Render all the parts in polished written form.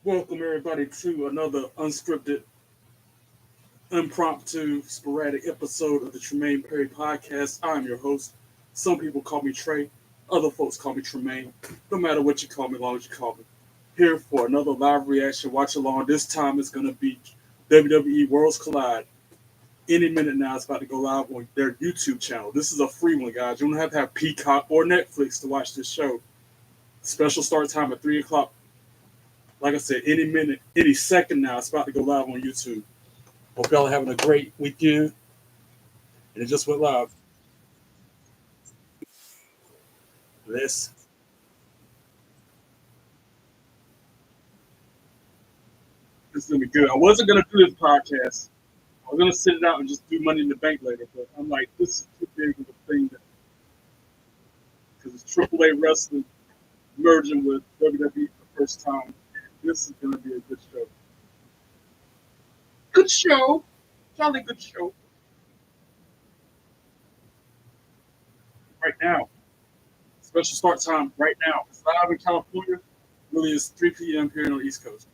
Welcome everybody to another unscripted, impromptu, sporadic episode of the Tremaine Perry Podcast. I'm your host. Some people call me Trey, other folks call me Tremaine. No matter what you call me, as long as you call me. Here for another live reaction, watch along. This time it's gonna be WWE Worlds Collide. Any minute now, it's about to go live on their YouTube channel. This is a free one, guys. You don't have to have Peacock or Netflix to watch this show. Special start time at 3 o'clock. Like I said, any minute, any second now, it's about to go live on YouTube. Hope y'all are having a great weekend. And it just went live. This is gonna be good. I wasn't gonna do this podcast. I was gonna sit it out and just do Money in the Bank later, but I'm like, this is too big of a thing because it's AAA wrestling merging with WWE for the first time. And this is gonna be a good show. Good show, jolly good show. Right now, special start time right now. It's live in California. Really is 3 p.m. here on the East Coast.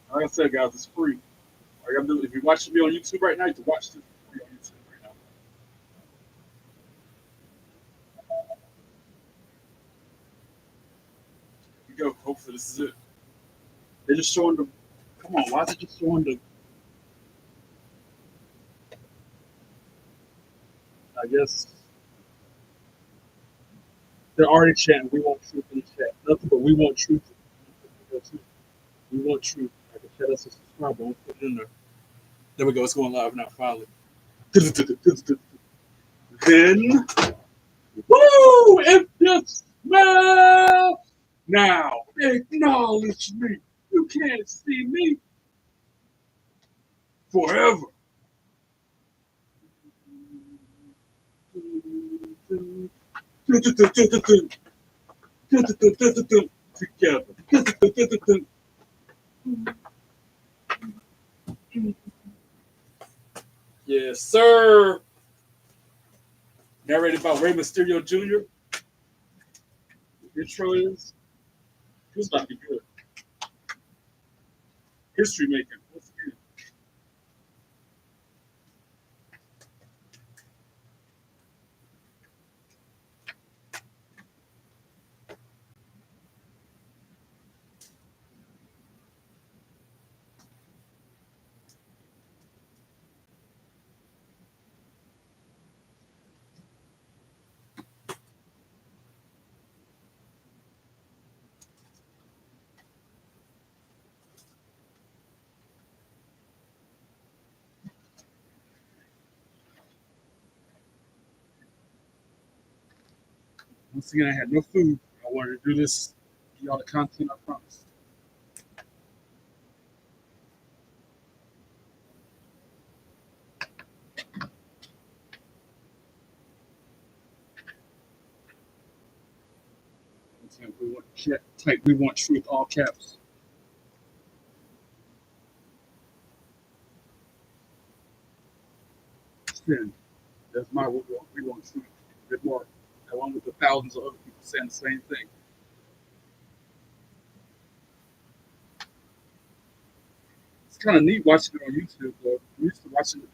Like I said, guys, it's free. All you gotta do, if you're watching me on YouTube right now, you can watch this for free on YouTube right now. Here we go. Hopefully, this is it. They're just showing the. Come on, why is it just showing the? I guess they're already chanting. We want truth in the chat. Nothing but we want truth. We want truth. I can chat us a subscribe. Don't put it in there. There we go. It's going live now. Finally. Then, woo! If you smell now, acknowledge me. You can't see me forever. Together. Yes, sir. Narrated by Rey Mysterio Jr. The intro is. It's about to be good. History making. Once again. Once again, I had no food. I wanted to do this. Give y'all the content I promised. Once again, we want chat type. We want truth. All caps. Spin. That's my we want. We want truth. Good more. Along with the thousands of other people saying the same thing. It's kind of neat watching it on YouTube. Though. We used to watching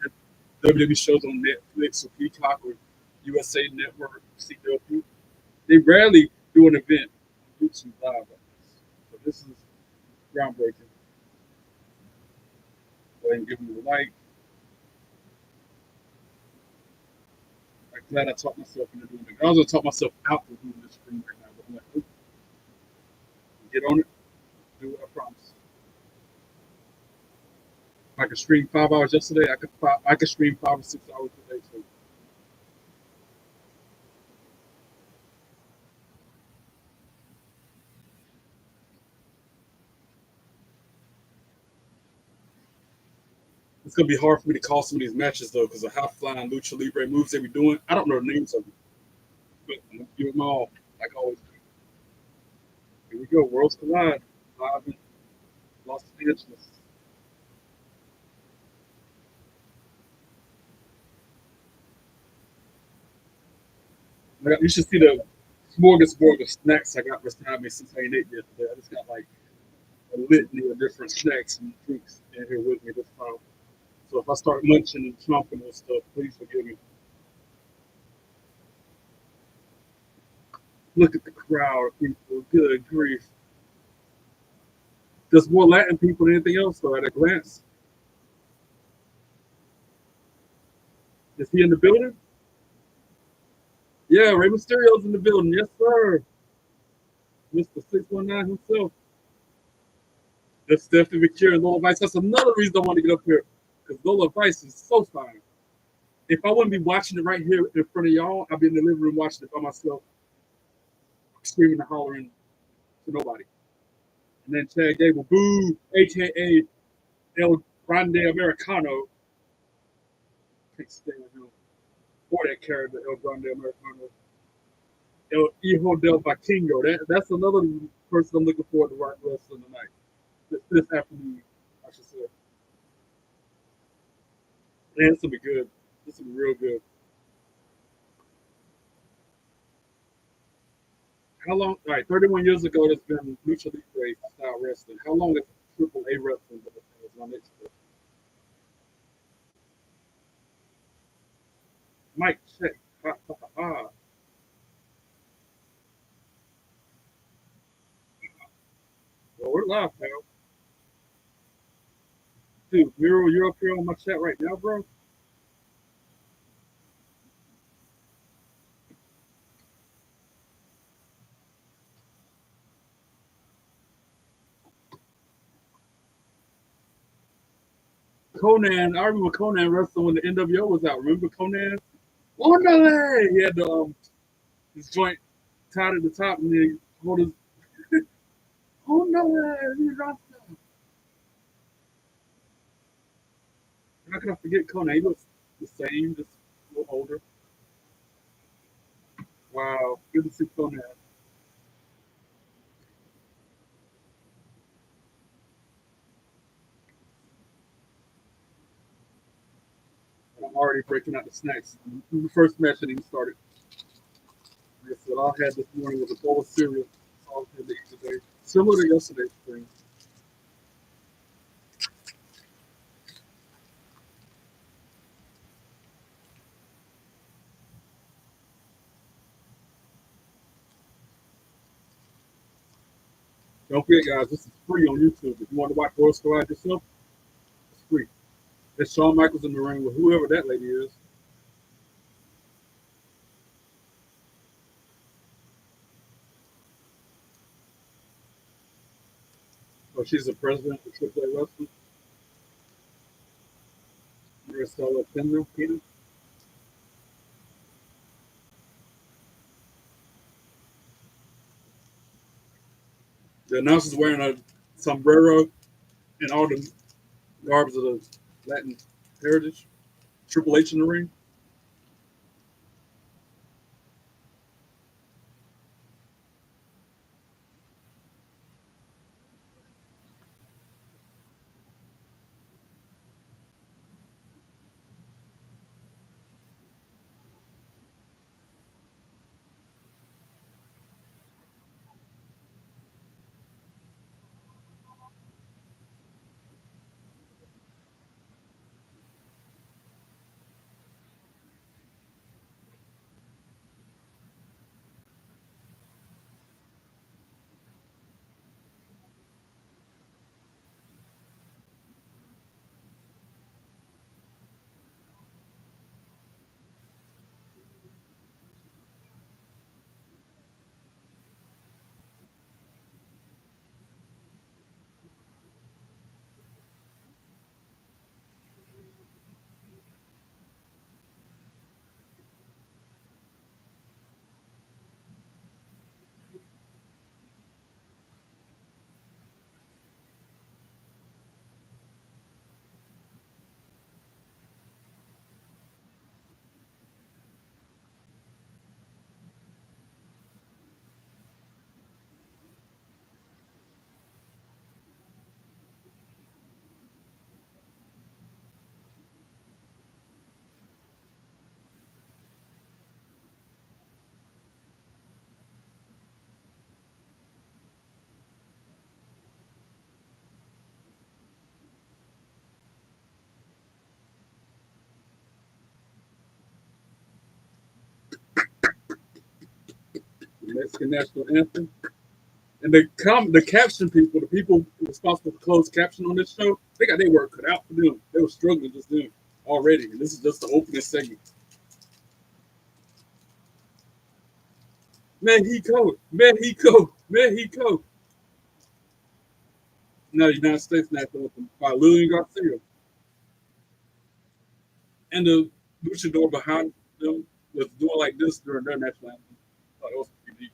WWE shows on Netflix or Peacock or USA Network, CW. They rarely do an event on YouTube live like this. So this is groundbreaking. Go ahead and give me a like. I'm glad I taught myself into doing it. I was gonna talk myself out of doing this screen right now, but I'm like, "Oop, get on it, do what I promised. I could stream 5 hours yesterday. I could stream 5 or 6 hours today. So it's gonna be hard for me to call some of these matches though, because of how flying lucha libre moves they be doing. I don't know the names of them. But I'm gonna give them all, like I always do. Here we go, Worlds Collide, live in Los Angeles. You should see the smorgasbord of snacks I got beside me since I ain't ate yet today. I just got like a litany of different snacks and drinks in here with me this time. So if I start munching and chomping and stuff, please forgive me. Look at the crowd of people. Good grief. There's more Latin people than anything else, though, at a glance. Is he in the building? Yeah, Rey Mysterio's in the building. Yes, sir. Mr. 619 himself. That's Stephanie McCure and Lola Vice. That's another reason I want to get up here. Because Lola Vice is so fine. If I wouldn't be watching it right here in front of y'all, I'd be in the living room watching it by myself, screaming and hollering to nobody. And then Chad Gable, boo, aka El Grande Americano. Can't stand him. Or that character, El Grande Americano. El Hijo del Vikingo. That's another person I'm looking forward to wrestling tonight. This afternoon, I should say. Man, this will be good. This will be real good. How long? All right, 31 years ago, there's been Lucha Libre style wrestling. How long has Triple A wrestling been? Is my next question. Mike, check. Ha, ha, ha, ha. Well, we're live, pal. Dude, Miro, you're up here on my chat right now, bro. Conan, I remember Conan wrestling when the NWO was out. Remember Conan? Wonderland! He had his joint tied at the top and then he hold his Wonderland! He's awesome. How can I forget Conan? He looks the same, just a little older. Wow, good to see Conan. I'm already breaking out the snacks. The first match that even started. Like I said, all I had this morning was a bowl of cereal. That's all I had to eat today. Similar to yesterday's thing. Don't forget, guys, this is free on YouTube. If you want to watch World Squad yourself, it's free. It's Shawn Michaels in the ring with whoever that lady is. Oh, she's the president of Triple A Wrestling. Maricela Pena. The announcer's wearing a sombrero and all the garbs of the Latin heritage. Triple H in the ring. the Mexican national anthem. And the caption people, the people responsible for closed caption on this show, they got their work cut out for them. They were struggling just then already, and this is just the opening segment. Mexico, Mexico, Mexico. Now the United States national anthem by Lillian Garcia, and the luchador behind them was doing like this during their national anthem. I thought it was pretty deep.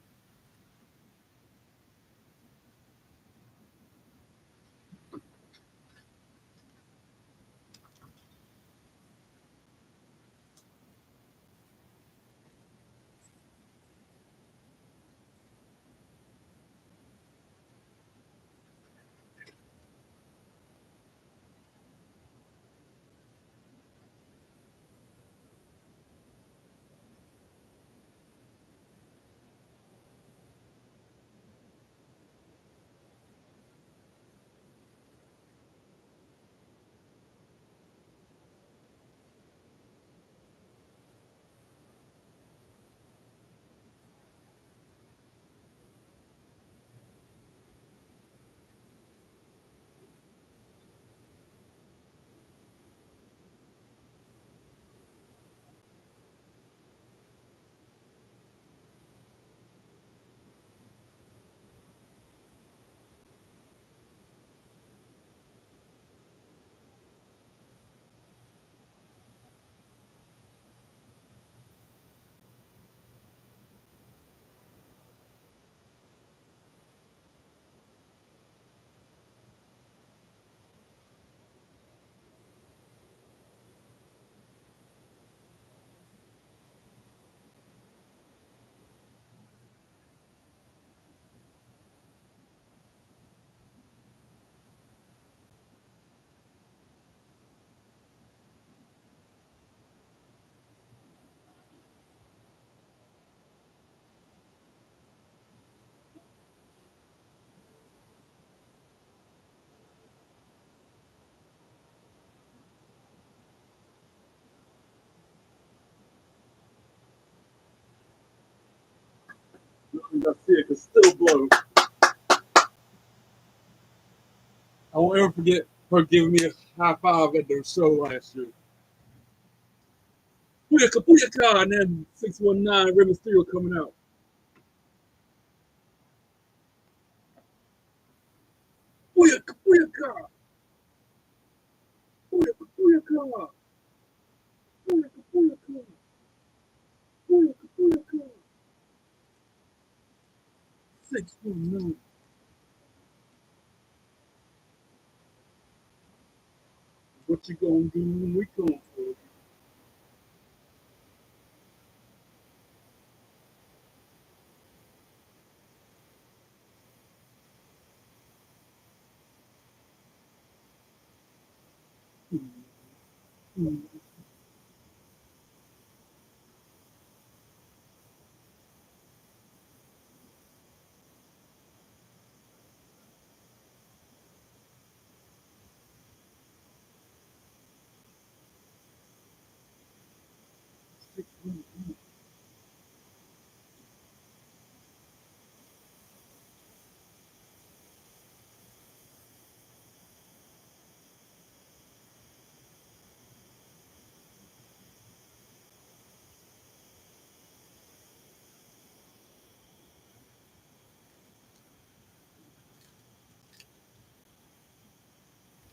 Lillian Garcia can still blow. I won't ever forget her giving me a high five at the show last year. Booyaka, booyaka, and then 619 Rey Mysterio coming out. Booyaka, booyaka, booyaka, booyaka, booyaka, booyaka, booyaka, booyaka. 619. What you gonna do when we come for you?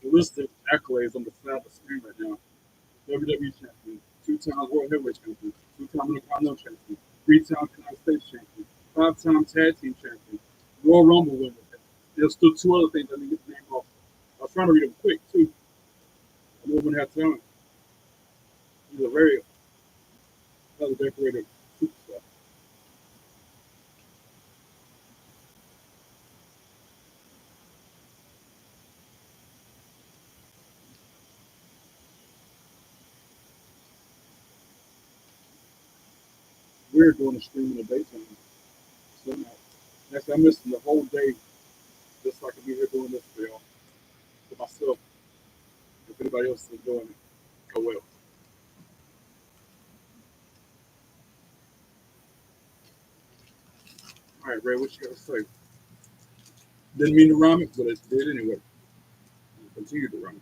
The list of accolades on the side of the screen right now. WWE champion, 2 times World Heavyweight champion, 2-time Intercontinental champion, 3-time United States champion, 5-time Tag Team champion, Royal Rumble winner. There's still 2 other things I didn't get the name off. I was trying to read them quick too. I knew I'm gonna have time. He's a very well decorated superstar. We're doing a stream in the daytime. So now, next I'm missing the whole day just so I can be here doing this for y'all. For myself. If anybody else is doing it, oh well. All right, Ray, what you got to say? Didn't mean to rhyme it, but it did anyway. Continue to rhyme it.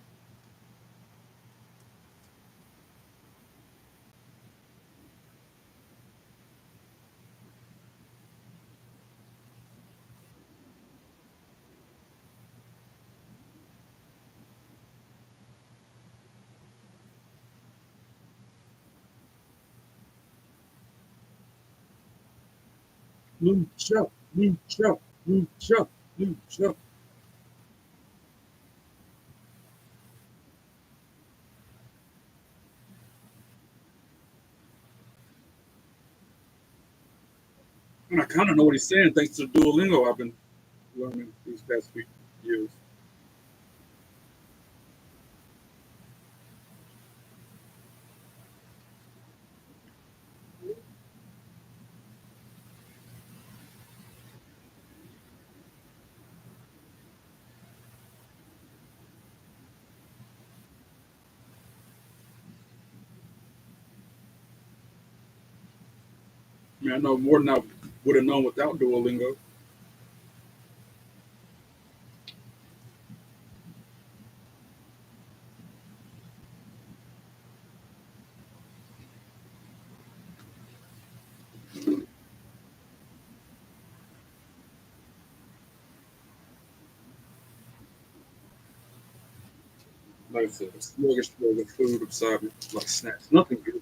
Lucha, lucha, lucha, lucha. And I kind of know what he's saying thanks to Duolingo I've been learning these past few years. I mean, I know more than I would have known without Duolingo. Like I said, a smorgasbord of food beside me, like snacks. Nothing good.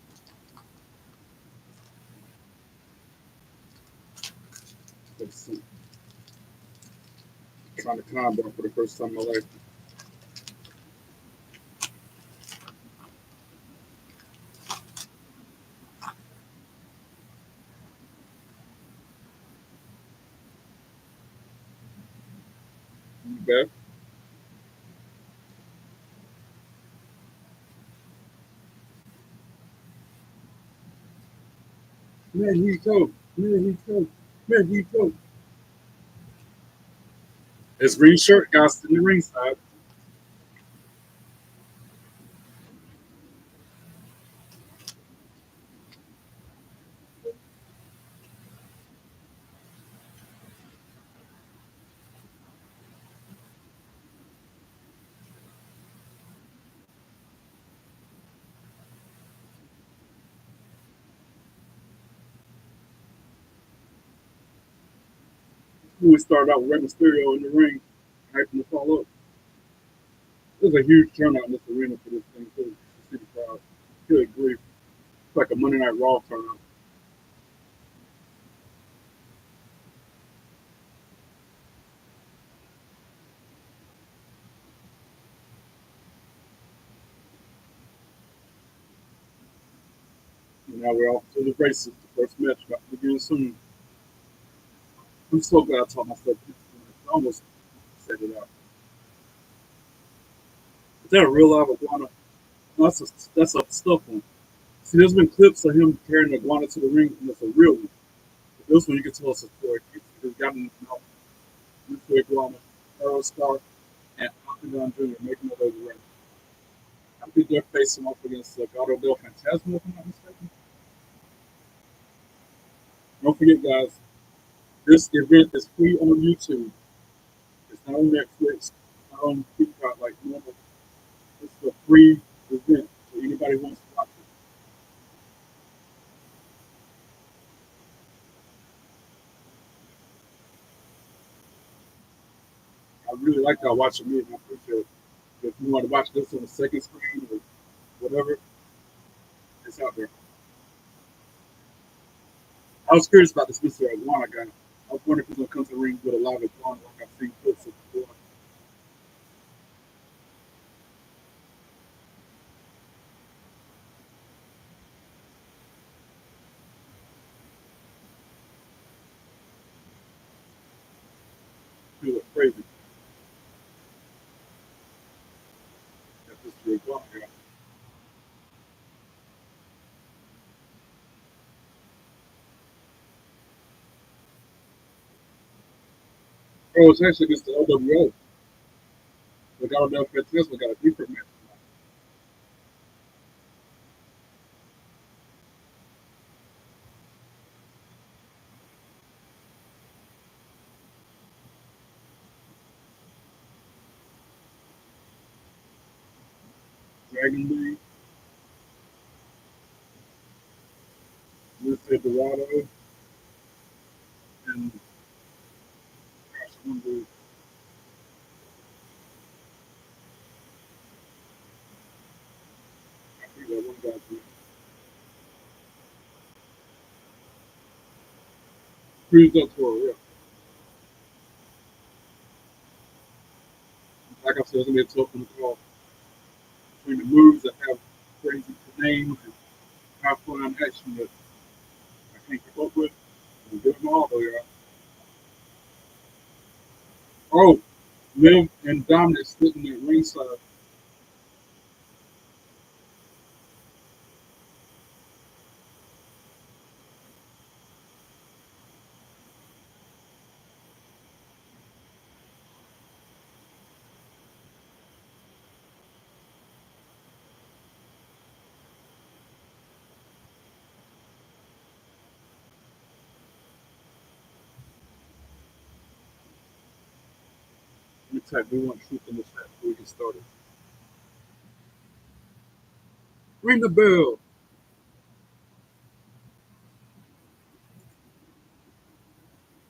Let's see. Trying to combo for the first time in my life. You bet. Man, he told. Man, he told. Man, he told. His green shirt got in the ringside. We started out with Rey Mysterio in the ring, hyping the fall up. There's a huge turnout in this arena for this thing too. To see the crowd. Good grief. It's like a Monday Night Raw turnout. And now we're off to the races. The first match about to begin soon. I'm so glad I taught myself this. I almost said it out. Is that a real live iguana? No, that's a stuffed one. See, there's been clips of him carrying the iguana to the ring, and it's a real one. But this one, you can tell it's a toy. It's gotten out. Mr. Iguana, Earl Star, and Octagon Jr. making their way to the ring. I think they're facing off against Gato Del Fantasma, if I'm not mistaken. Don't forget, guys, this event is free on YouTube. It's not on Netflix, it's not on Peacock like normal. It's a free event. So anybody wants to watch it. I really like that watching it, and I appreciate it. If you want to watch this on the second screen or whatever, it's out there. I was curious about this Mr. Iguana guy. I was wondering if he's gonna come to the ring with a live iguana like I've seen clips of before. He look crazy. That Mr. Iguana guy. Oh, it's actually Mr. LWO. The guy with Fantasma got a different match. Dragon League, Lucy Dorado, and gosh, one dude, I forget one guy's name. Cruz del Toro, yeah. Like I said, it's gonna be a tough one to call between the moves that have crazy names and high flying action that I can't keep up with. I'm good them all though, yeah. Oh, Liv and Dominic sitting at ringside. Let me type we want truth in the chat before we get started. Ring the bell.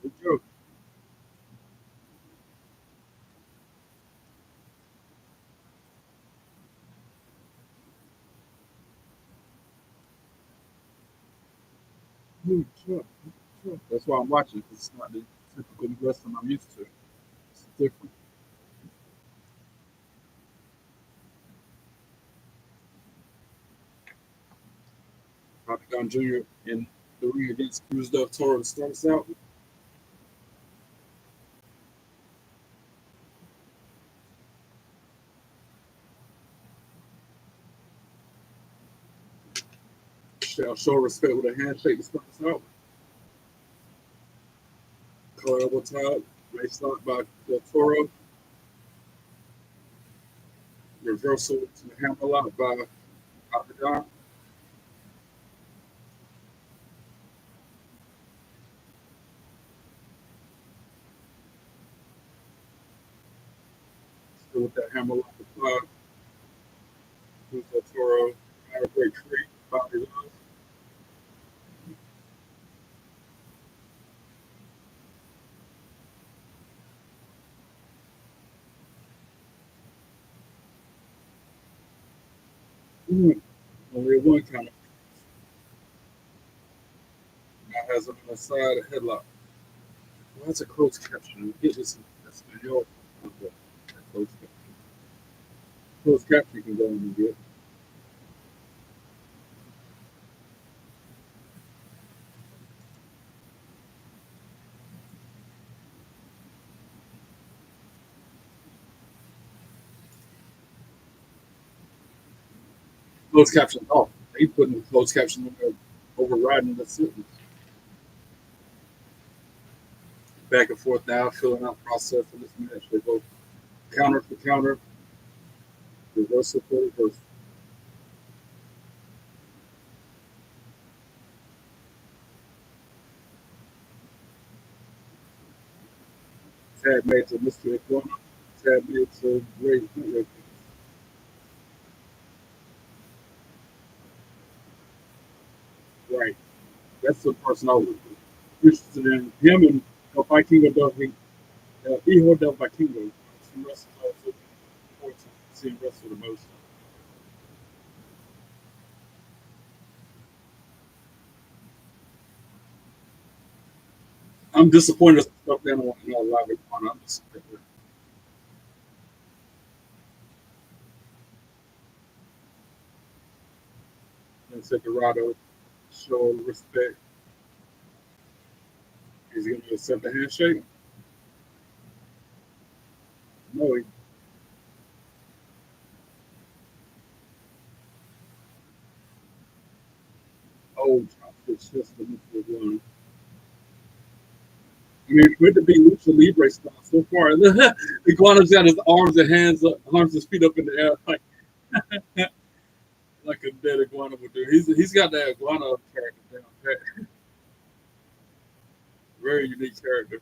Good joke. Good joke. Good joke. That's why I'm watching, because it's not the typical wrestling I'm used to. It's different. Octagon Jr. in the ring against Cruz del Toro to start us out. Shall show respect with a handshake to start us out. Collar elbow tie, nice start by Del Toro. Reversal to the hammerlock by Octagon. Still with that hammerlock applied. Cruz del Toro. Had a great treat. Bobby Love. Only one count. Now has him on the side, a headlock. Well, that's a close caption. Get this in Espanol. Okay. Close caption. Close caption you can go in and get. Closed caption. Oh, they putting closed caption in there, overriding the sentence. Back and forth now, filling out process for this match. They go counter for counter, reversal for reversal. Tag made to Mr. Iguana. Tag made to Ray Whitworth. Right. That's the person I was interested in. Him and El Vikingo del Hijo del Vikingo. Some wrestlers I was looking forward to seeing wrestle the most. I'm disappointed in stuff they don't want to know live Iguana. I'm disappointed. And Separado show respect. He's going to accept the handshake. No, he, oh, it's just the Mr. Iguana. I mean, it's meant to be Lucha Libre style so far. Iguana's got his arms and hands up, arms and feet up in the air like a dead iguana would do. He's got that iguana character down pat. Very unique character.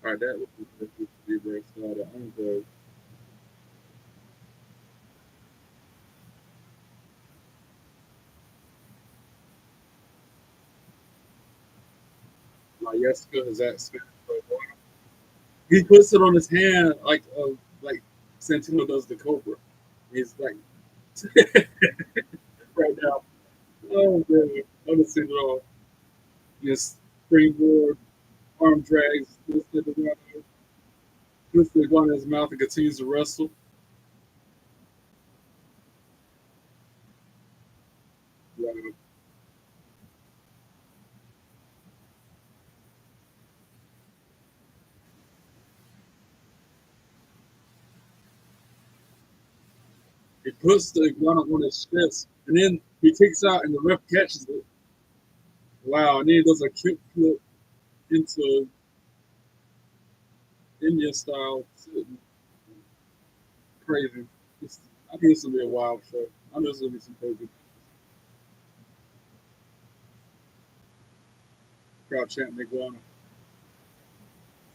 All right, that was the Lucha Libre style. The Like Jessica, is that Spanish for iguana? He puts it on his hand like Santino does the cobra. He's like right now. Oh man, I haven't seen it all. Yes, springboard, arm drags, twists the iguana in his mouth and continues to wrestle. Wow. He puts the iguana on his chest, and then he takes out, and the ref catches it. Wow, and then he does a kick flip into Indian style. Crazy. I think this will be a wild show. I know it's gonna be some crazy. Crowd chanting iguana.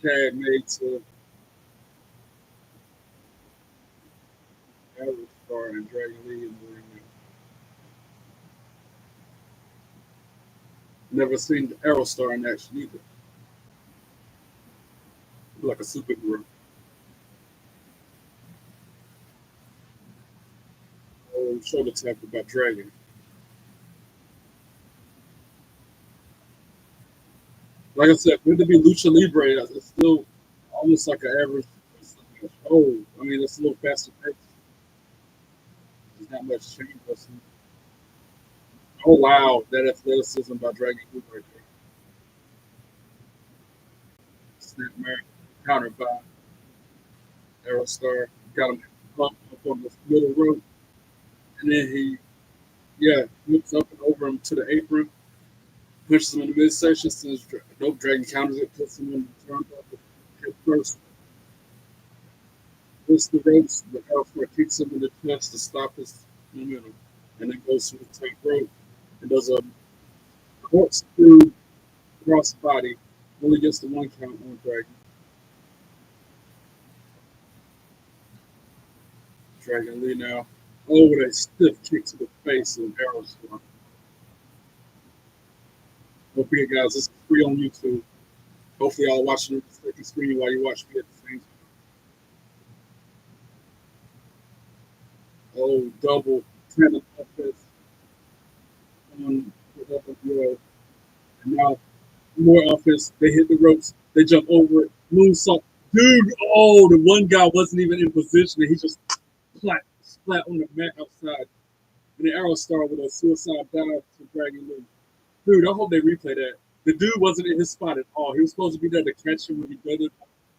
Tag made to Star and Dragon Lee in the ring. Never seen the Aerostar in action either. Like a superhero. Oh, shoulder tap about Dragon. Like I said, for it to be Lucha Libre, it's still almost like an average. Oh, I mean, it's a little faster paced. There's not much change. Oh wow, that athleticism by Dragon Lee right there. Snapmare countered by Aerostar. Got him up on the middle rope, and then he flips up and over him to the apron, pushes him in the midsection, sends Dope Dragon counters it, puts him in the turnbuckle. Head first, hits the ropes, but Aerostar kicks him in the chest to stop his momentum, and then goes to the top rope and does a corkscrew crossbody. Only gets the one count on Dragon. Dragon Lee now. Oh, with a stiff kick to the face of Aerostar. Don't forget, guys, this is free on YouTube. Hopefully, y'all watching the second screen while you watch me at the same time. Oh, double 10 offense on the WWO. And now, more offense. They hit the ropes. They jump over it. Moonsault. Dude, oh, the one guy wasn't even in position. And he just splat on the mat outside. And the Arrow Star with a suicide dive to Dragon Lee. Dude, I hope they replay that. The dude wasn't in his spot at all. He was supposed to be there to catch him when he did it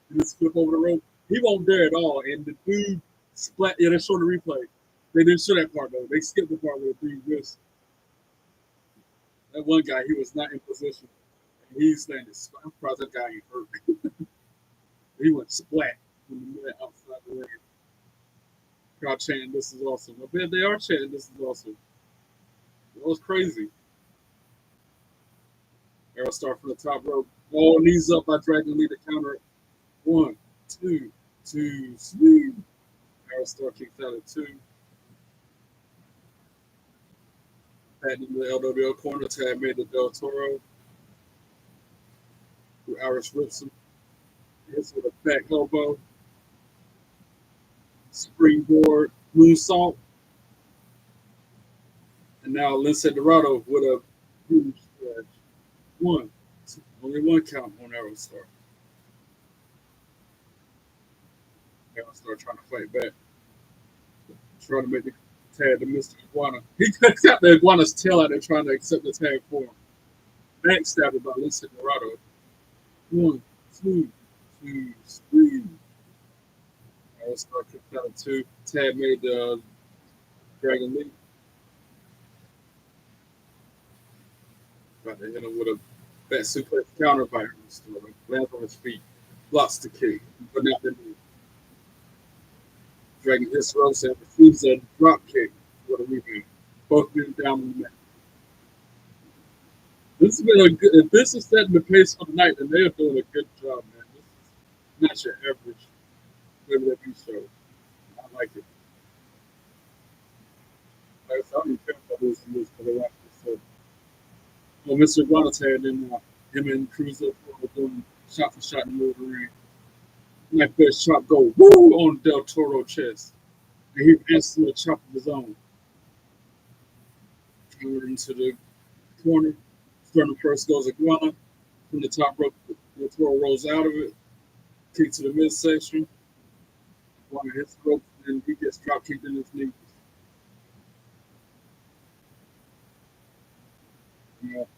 and just flip over the rope. He wasn't there at all. And the dude splat. Yeah, they showed the replay. They didn't show that part though. They skipped the part where the dude missed. That one guy, he was not in position. And he's standing. I'm surprised that guy ain't hurt. He went splat in the minute outside the ring. Crowd chanting, "This is awesome." I bet they are chanting, "This is awesome." That was crazy. Arrow start from the top rope. All knees up by Dragon Lee to counter it. 1, 2, 2, 3. Arrow Star kicks out at 2. Patting the LWO corner. Tag made the Del Toro. Who Irish rips him. Hits with a back elbow. Springboard. Moonsault. And now Lince Dorado with a huge splash. 1, 2. Only one count on Arrow Star. Arrow Star trying to fight back. Trying to make the tag to Mr. Iguana. He cuts out the Iguana's tail out there trying to accept the tag for him. Backstabbed by Lince Dorado. 1, 2, 2, 3. Arrow Star kicked out at 2. Tag made the Dragon Lee. About to hit him with a back suplex counter by Arrow Star. Lands on his feet. Blocks the kick, but not the knee. Dragon hits ropes and receives a drop kick with a rebound. Both being down on the mat. This has been a good. If this is setting the pace of the night, then they are doing a good job, man. This is not your average WWE show. I like it. Like I said, I don't even care about this because I watch this. So, well, Mr. Guanatare then Him and Cruiser were doing shot for shot in the middle of the ring. Like that chop go woo on Del Toro chest. And he instantly a chop of his own. Covered into the corner. Sternum first goes Iguana. From the top rope, Del Toro rolls out of it. Kick to the midsection. Iguana hits the rope, and he gets drop kicked in his knees.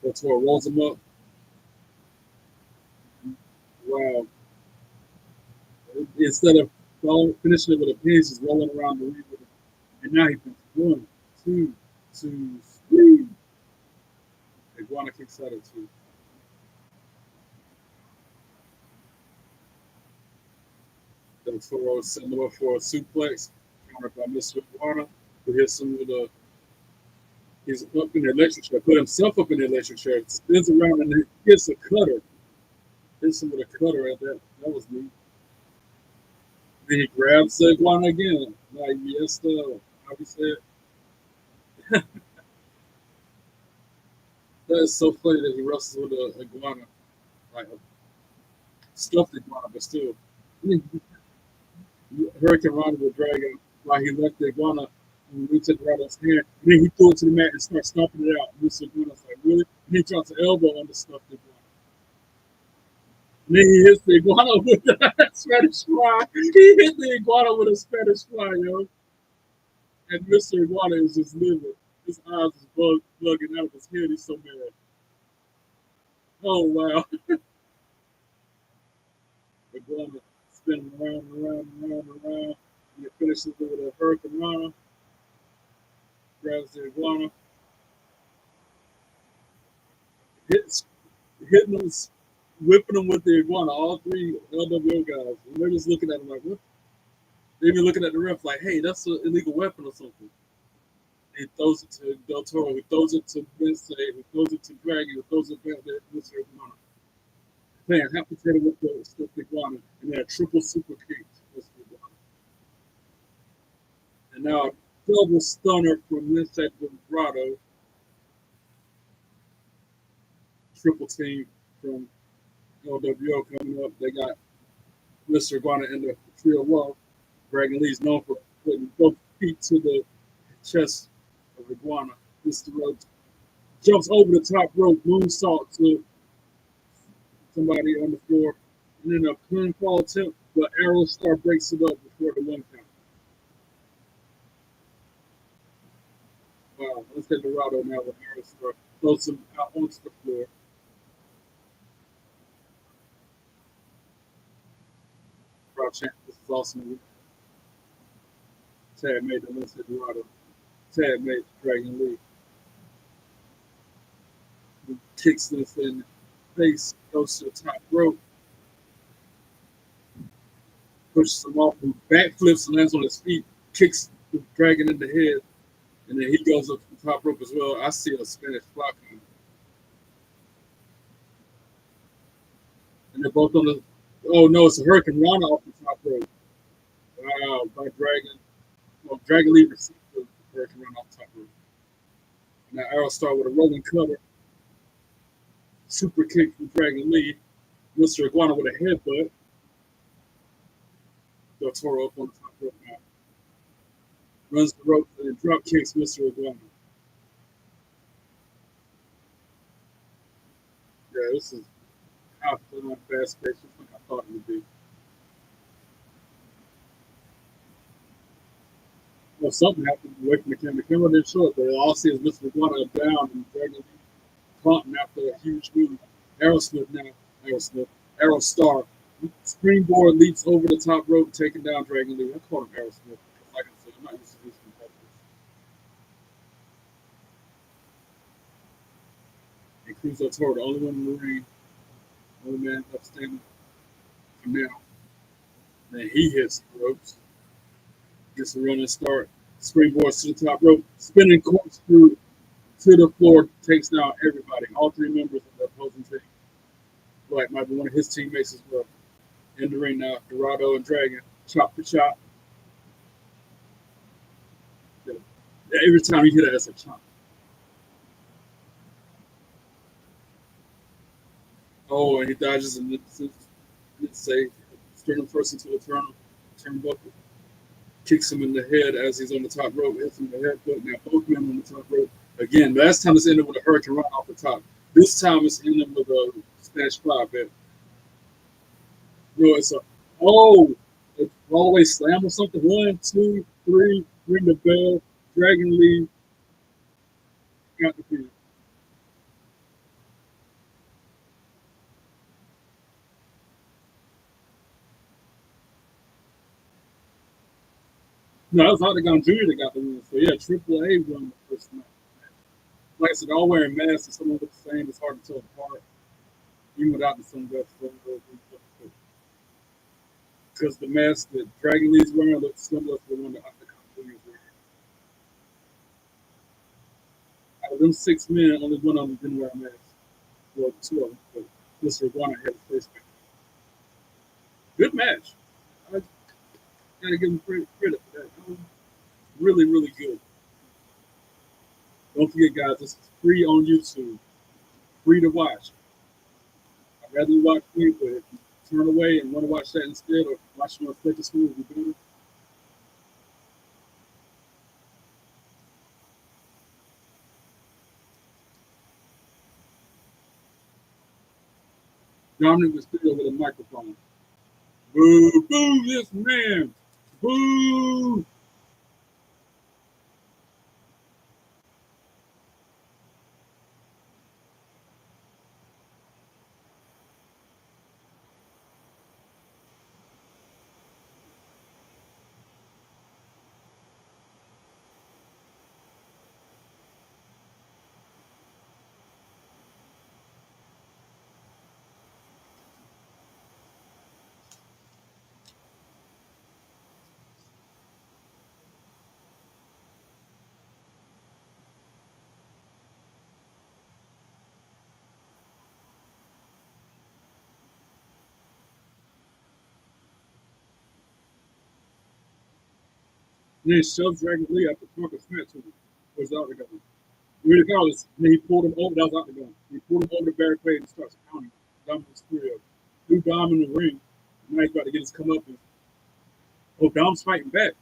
Del Toro rolls him up. Wow. Instead of finishing it with a pin, he's just rolling around the ring with it. And now he puts 1, 2, 2, 3. Iguana kicks out at 2. Del Toro setting him up for a suplex, countered by Mr. Iguana, who hits him with a. He's up in the electric chair, put himself up in the electric chair, spins around and hits a cutter. Hits him with a cutter at that. That was neat. Then he grabs the Iguana again. Like, yes, how we said. That is so funny that he wrestles with a iguana, like a stuffed iguana, but still. Hurricane Ronda will drag him while he left the iguana and reached Ronda's hand. And then he threw it to the mat and started stomping it out. Mr. Iguana's like, really? And he drops an elbow on the stuffed iguana. And then he hits the iguana with a Spanish fly. He hit the iguana with a Spanish fly, yo. And Mr. Iguana is just livid. His eyes is bugging out of his head. He's so mad. Oh, wow. Iguana spinning around and around and around and around. And it finishes with a Hurricane Rana. Grabs the iguana. Hitting them, whipping them with the iguana. All 3 LWO guys. And they're just looking at him like, what? They're even looking at the ref like, hey, that's an illegal weapon or something. He throws it to Del Toro. He throws it to Vince. He throws it to Dragon. He throws it back to Mr. Iguana. Man, half potato with the stuffed iguana, and then a triple super kick to Mr. Iguana. And now a double stunner from Inside Vibrato. Triple team from LWO coming up. They got Mr. Iguana in the trio wall. Dragon Lee's known for putting both feet to the chest of Iguana. Mr. Rhodes jumps over the top rope, moonsault to somebody on the floor, and then a pinfall attempt, but Aerostar breaks it up before the 1 count. Wow, let's get Dorado now with Aerostar. Throws him out onto the floor. Crowd chant, this is awesome. Tag made the Lindsay Dorado. Tag made Dragon Lee. He kicks this in the face, goes to the top rope. Pushes him off, who backflips and lands on his feet, kicks the Dragon in the head, and then he goes up to the top rope as well. I see a Spanish fly coming. And they're both on the. Oh no, it's a Hurricane Rana off the top rope. Wow, by Dragon. Well, Dragon Lee received the Hurricane Rana off the top rope. Now Aerostar with a rolling cutter. Super kick from Dragon Lee. Mr. Iguana with a headbutt. Del Toro up on the top rope now. Runs the rope and drop kicks Mr. Iguana. Yeah, this is half done, fast paced, just like I thought it would be. Well, something happened away from the camera. The camera didn't show it, but all I see is Mr. Iguana down and Dragon Lee taunting after a huge move. Aerosmith now. Aerostar. Springboard leaps over the top rope, taking down Dragon Lee. I call him Aerosmith. Like I said, I'm not used to these competitors. And Cruz Del Toro, the only one in the ring, only man left standing for now. Then he hits the ropes. Gets a running start. Springboards to the top rope. Spinning corkscrew to the floor. Takes down everybody. All 3 members of the opposing team. Like might be one of his teammates as well. In the ring now. Dorado and Dragon. Chop for chop. Every time you hit it, it's a chop. Oh, and he dodges and let's say sternum first into a turnbuckle, kicks him in the head as he's on the top rope, hits him in the head foot. Now both men on the top rope. Again, last time it's ended with a hurricane run off the top. This time it's ended with a snatch fly bit. No, it's a a Broadway slam or something. 1, 2, 3, ring the bell, Dragon Lee got the pin. No, it was Octagon Junior that got the win. So yeah, Triple A won the first match. Like I said, they're all wearing masks and some of them look the same. It's hard to tell apart, even without the sunglasses. Because the mask that Dragon Lee's wearing looks similar to the one that Octagon Junior's wearing. Out of them 6 men, only one of them didn't wear a mask. Well, two of them, but Mr. Iguana had the first match. Good match. I gotta give him credit for that. That was really, really good. Don't forget, guys, this is free on YouTube. Free to watch. I'd rather you watch me, but if you turn away and want to watch that instead, or watch it on Flick School, you better. Dominic Mysterio with a microphone. Boo, boo, this man. Boo. And then he shoves Dragon Lee out the trunk of Smith to him. Where's the Octagon? Regardless, and then he pulled him over. That was Octagon. He pulled him over the barricade and starts pounding Dominic Mysterio. Threw Dom in the ring. Now he's about to get his comeuppance. Oh, Dom's fighting back.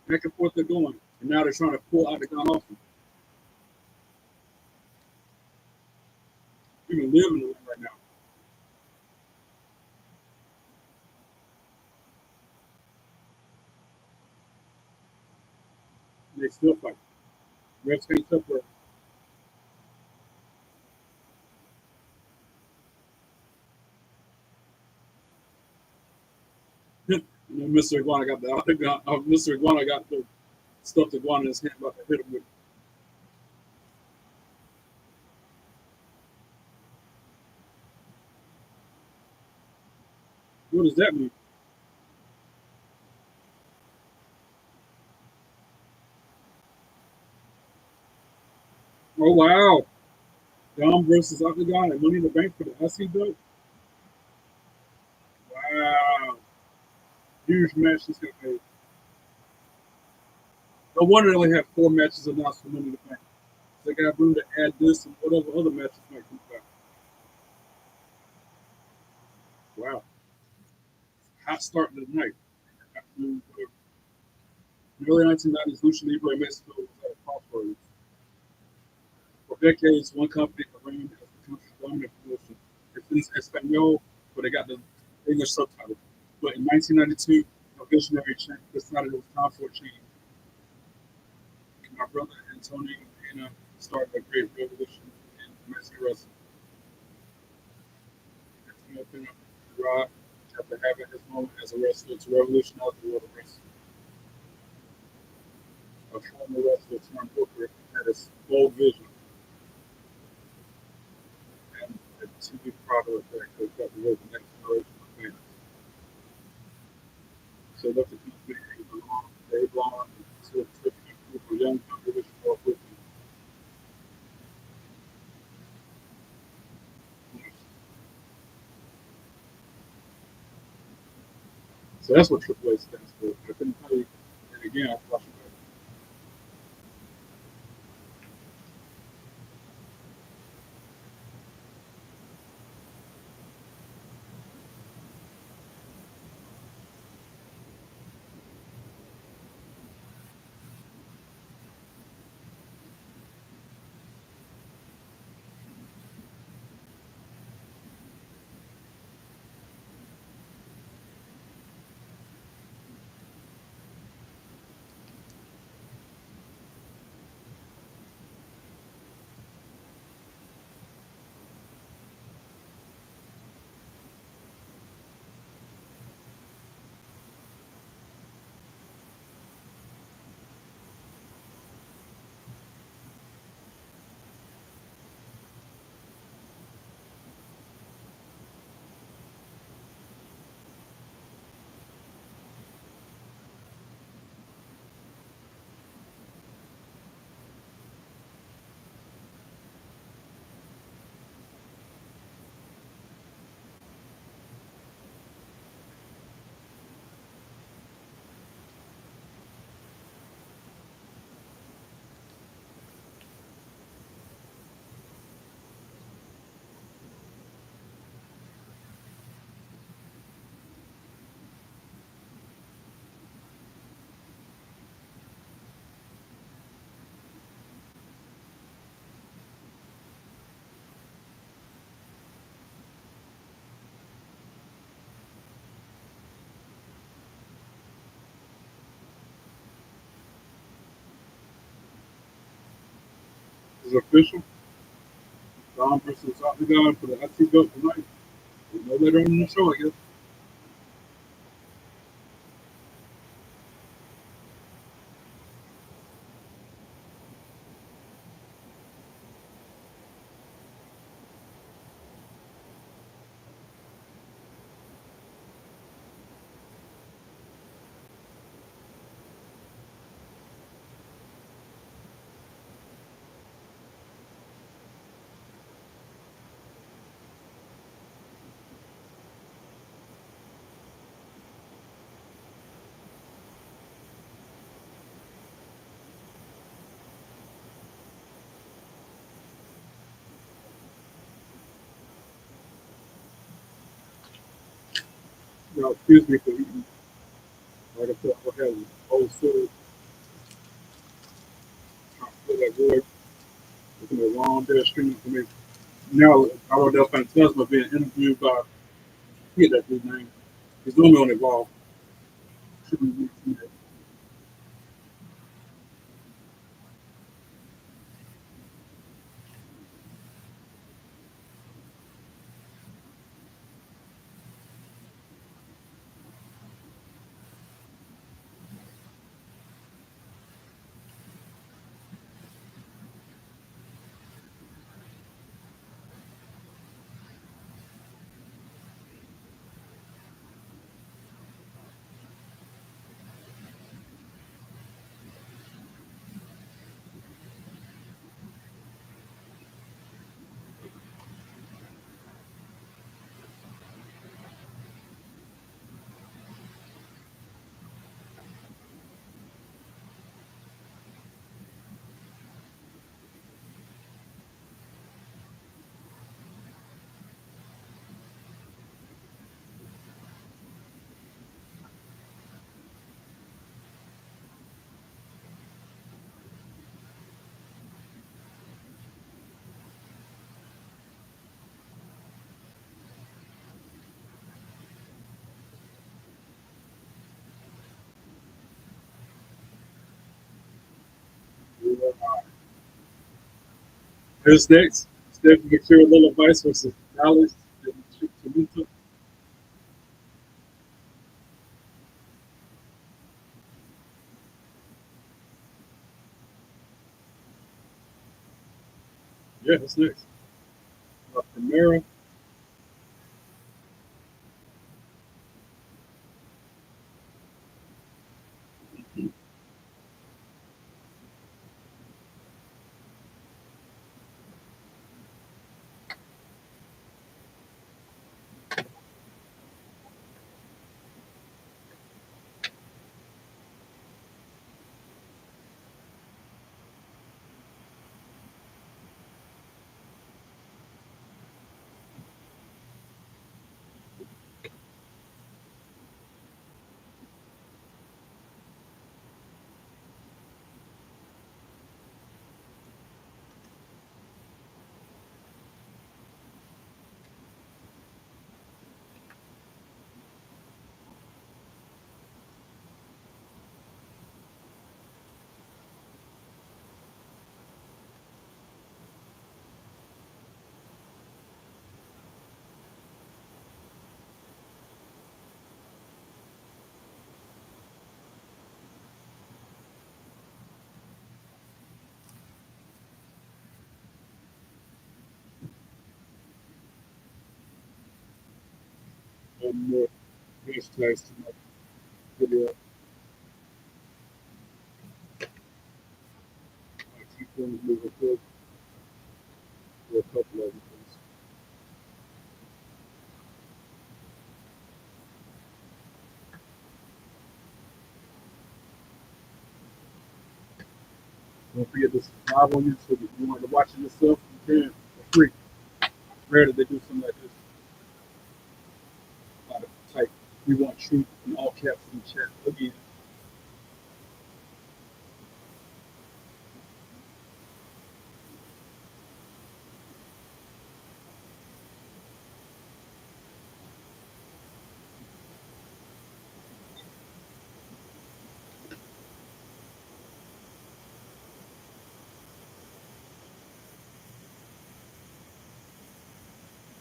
Back and forth they're going. And now they're trying to pull Octagon off him. You can live in the ring right now. And they still fight. Refs can't separate. And then Mr. Iguana got the Octagon. Mr. Iguana got the stuffed iguana in his hand, about to hit him with. What does that mean? Oh wow! Dom versus Octagon and Money in the Bank for the IC belt. Wow! Huge match this got made. No wonder they only have 4 matches announced for Money in the Bank. They got room to add this and whatever other matches might come back. Wow! Hot start to the night. In the early 1990s, Lucha Libre in Mexico was at a crossroads. For decades, one company reigned as the country's dominant promotion. It's in Espanol, but they got the English subtitle. But in 1992, a visionary decided it was time for a change. My brother Antonio Pena started a great revolution in Mexican wrestling. Antonio Pena arrived after having his moment as a wrestler to revolutionize the world of wrestling. A former wrestler turned booker had a bold vision and a TV product that could captivate the next generation of fans. So let the company belong, they belong to a group of young people which work with them. So that's what AAA stands for. I couldn't tell you, and again, I flush it is official. Don versus Octagon for the IC belt tonight. We'll know later on in the show, I guess. Now, excuse me for eating. Like I said, I had an old soul. Trying to fill that void. It's been a long day of streaming for me. Now, Del Fantasma being interviewed by, I forget that dude's name. He's normally on Evolve. Should be reaching that. Who's next? Stephanie McCure, Little Vice versus Dallas and Toronto. Yeah, who's next? Primera. And more hashtags to my video. I keep things moving forward for a couple of them. Don't forget this is live on YouTube. If you want to watch it yourself, you can for free. Rare that they do something like this. A lot of type we want truth in all caps in the chat again.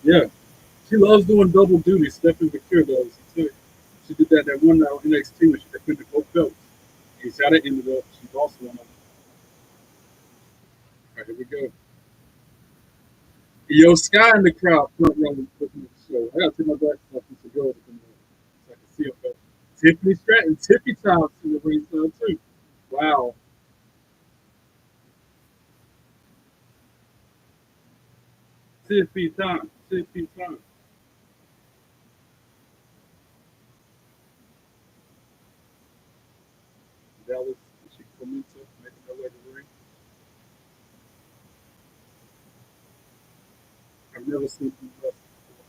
Yeah, she loves doing double duty. Stephanie McCure does too. She did that one night on NXT when she defended both belts. And how that ended up, she lost one of them. All right, here we go. Yo, Sky in the crowd, front row looking at the show. I gotta take my glasses off to go so I can see them better. Tiffany Stratton, Tiffy Time to the ringside too. Wow. Tiffy Time. Tiffy Time. Dallas, she come into making her way to the ring. I've never seen them wrestle before.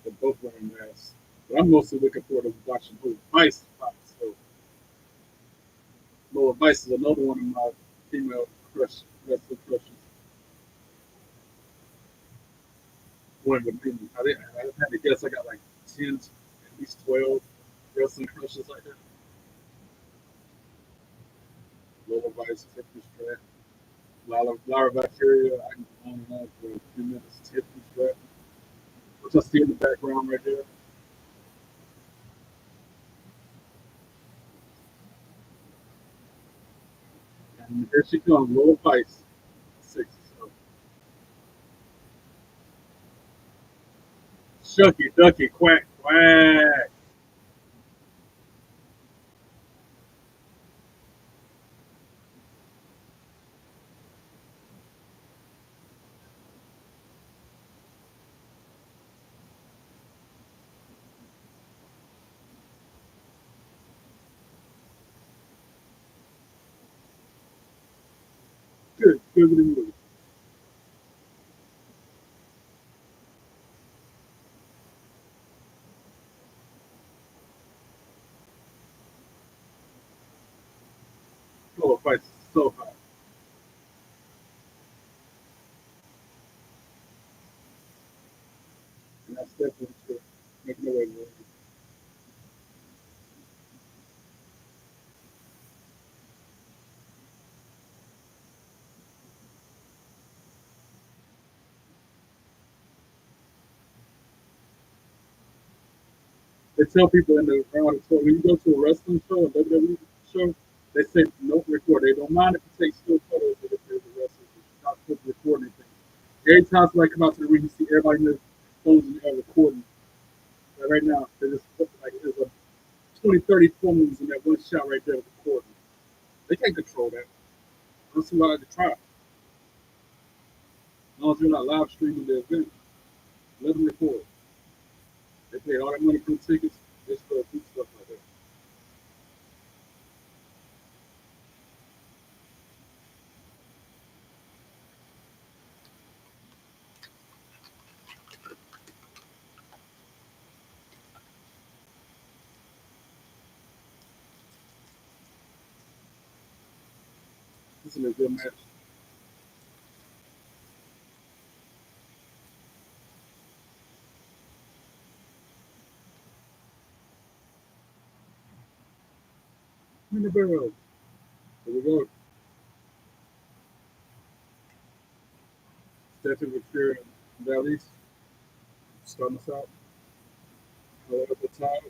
They're both wearing masks. But I'm mostly looking forward to watching who Vice fight. So Lola Vice is another one of my female wrestling crushes. One of them. I had to guess I got like 10, at least 12 wrestling crushes like that. Lola Vice, Tiffany Stratton, Lara Valkyria. I can go on and on for a few minutes. Tiffany Stratton, which I see in the background right there. And here she comes, Lola Vice. Six. So, Shucky, Ducky, Quack, Quack. Good, good move. Lola Vice is so hot. And that's definitely true. Making the way, man. They tell people in the auditorium when you go to a wrestling show, a WWE show, they say no record. They don't mind if you take still photos of it if there's a wrestler. You're not supposed to record anything. Every time somebody come out to the ring, you see everybody in their phones and they're recording. Like right now, they just put like there's a 20, 30 phones in that one shot right there recording. They can't control that. I don't see why they try. As long as you're not live streaming the event, let them record. They paid all that money for the tickets. They still do stuff like that. This is a good match. In the barrel. Here we go. Stephanie with Fear and Valleys. Starting us out. Right at the top.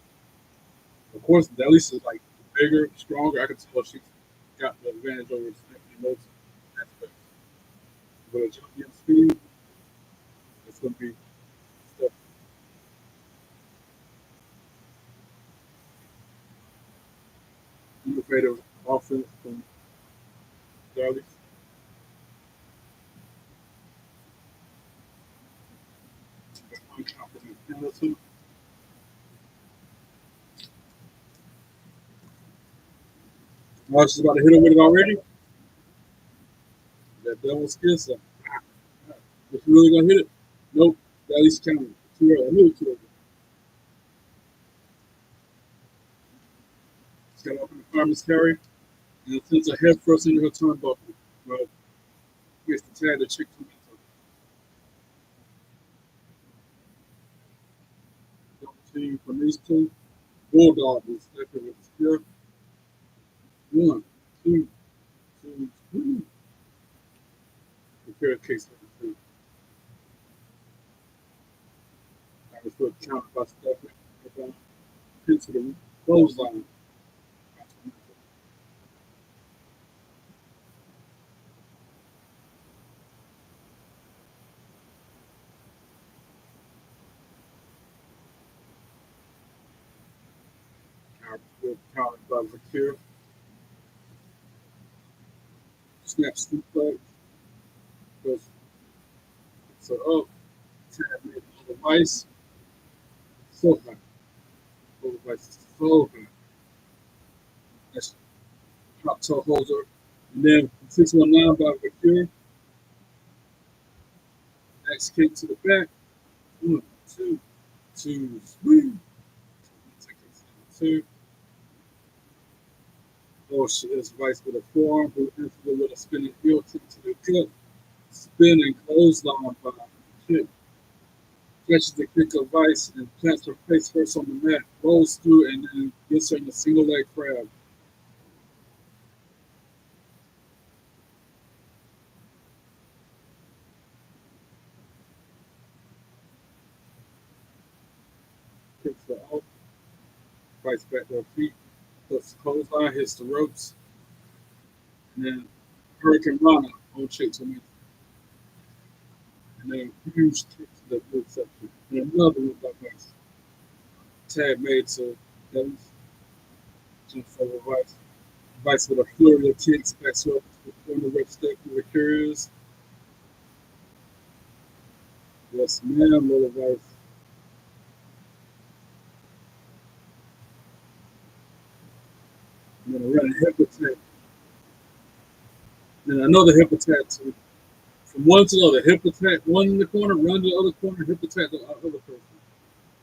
Of course, Dallas is like bigger, stronger. I can tell she's got the advantage over Stephanie in most aspects. But a champion speed, it's going to be stuff. Innovative offense from Dallas. Unconfident Hamilton. March is about to hit him with it already. That devil's kiss. If you really going to hit it, nope. Dallas counted. Too early. I knew it too early. She's got to open the farmer's carry. And sends a head first into her turnbuckle. Well, gets the tag the chick to double team from these two. Bulldog is stepping with the spear. 1, 2, 2, 3. Prepare case number 2. I was put counter by stepping into the clothesline. I was put counter by Vakir. Snap suplex. Goes so up. Tab made the device. So high. The device is so high. That's drop toe holder. And then 619 by Vakir. Next kick to the back. 1, 2, 2, 3. Two. Oh, she is vice with a forearm, who enters with a spinning heel kick to the gut. Spinning clothesline by kick. Catches the kick of Vice and plants her face first on the mat, rolls through, and then gets her in a single leg crab. Kicks her out. Vice back to her feet. Puts the clothesline, hits the ropes. And then Hurricane Rana on Chick to me. And then huge kick to the midsection. And another one by Vice. Tag made to Ellis. Jumps over Vice. Vice with a flurry of kicks backs her up to the corner red step for the Curious. Yes, ma'am, little Vice. And then a running hip attack. Then another hip attack to from one to the other. Hip attack, one in the corner, run to the other corner, hip attack the other person.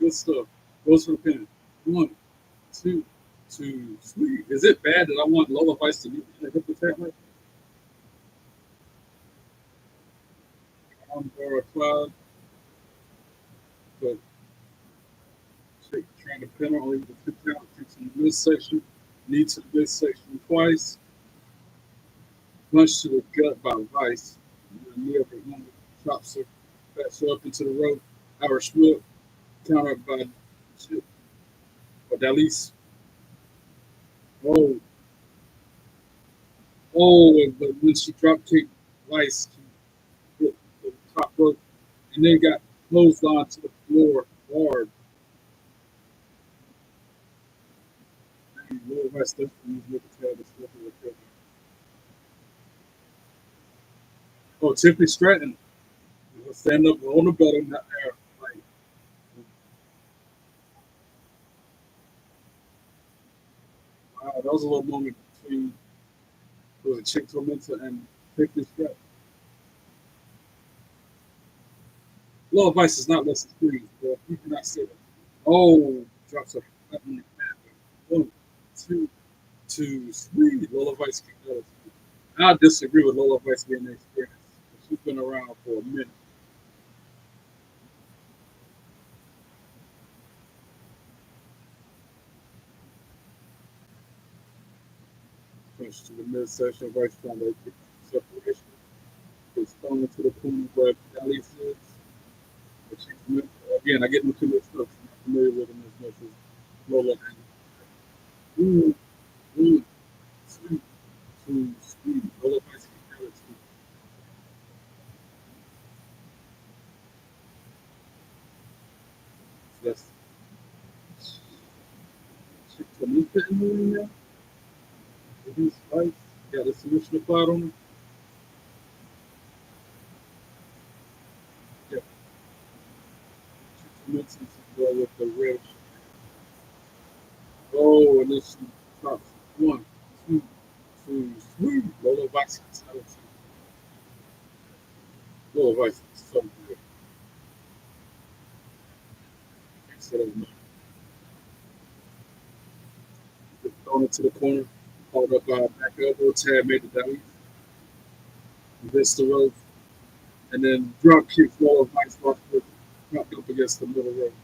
Good stuff. Goes for the pin. 1, 2, 2, 3. Is it bad that I want Lola Vice to be in a hip attack like that? I'm Dora Cloud, but Chick trying to pin her only with the 2 count, kicks in the midsection, knee to the midsection twice, punch to the gut by Vice, and then knee of her woman, chops her, backs her up into the rope, Irish whip, countered by Chick, or Dalise. Oh, but when she drop kicked Vice, she hit the top rope and then got clothesline to the floor hard. And Lil Vice definitely was looking to have this looking with it. Oh, Tiffany Stratton. Stand up on the belt in the air. Like, wow, that was a little moment between was it Chick Tormenta and Tiffany Stratton. Lil Vice is not less experienced, but you cannot say that. Oh, drops a flat on the mat. 1, 2, 2, 3. Lola Vice kicked out. I disagree with Lola Vice being experienced. She's been around for a minute. Punch to the midsection, Vice trying to get separation. It's thrown into the corner where Dallas is. But again, I get into this stuff. I'm not familiar with them as much as Lola and ooh, ooh, sweet, too sweet. Lola Vice kicked out. That's Chick Tormenta in the ring now. He's Vice. Got a submission applied on him. Yeah, Chick Tormenta go with the red. Oh, and this drops 1, 2, 2, 3. Lola Vice gets out. Lola Vice is so good. Instead of thrown into the corner, followed up by a back elbow, Tab made the dive, missed the rope, and then drop kick Lola Vice dropped up against the middle rope.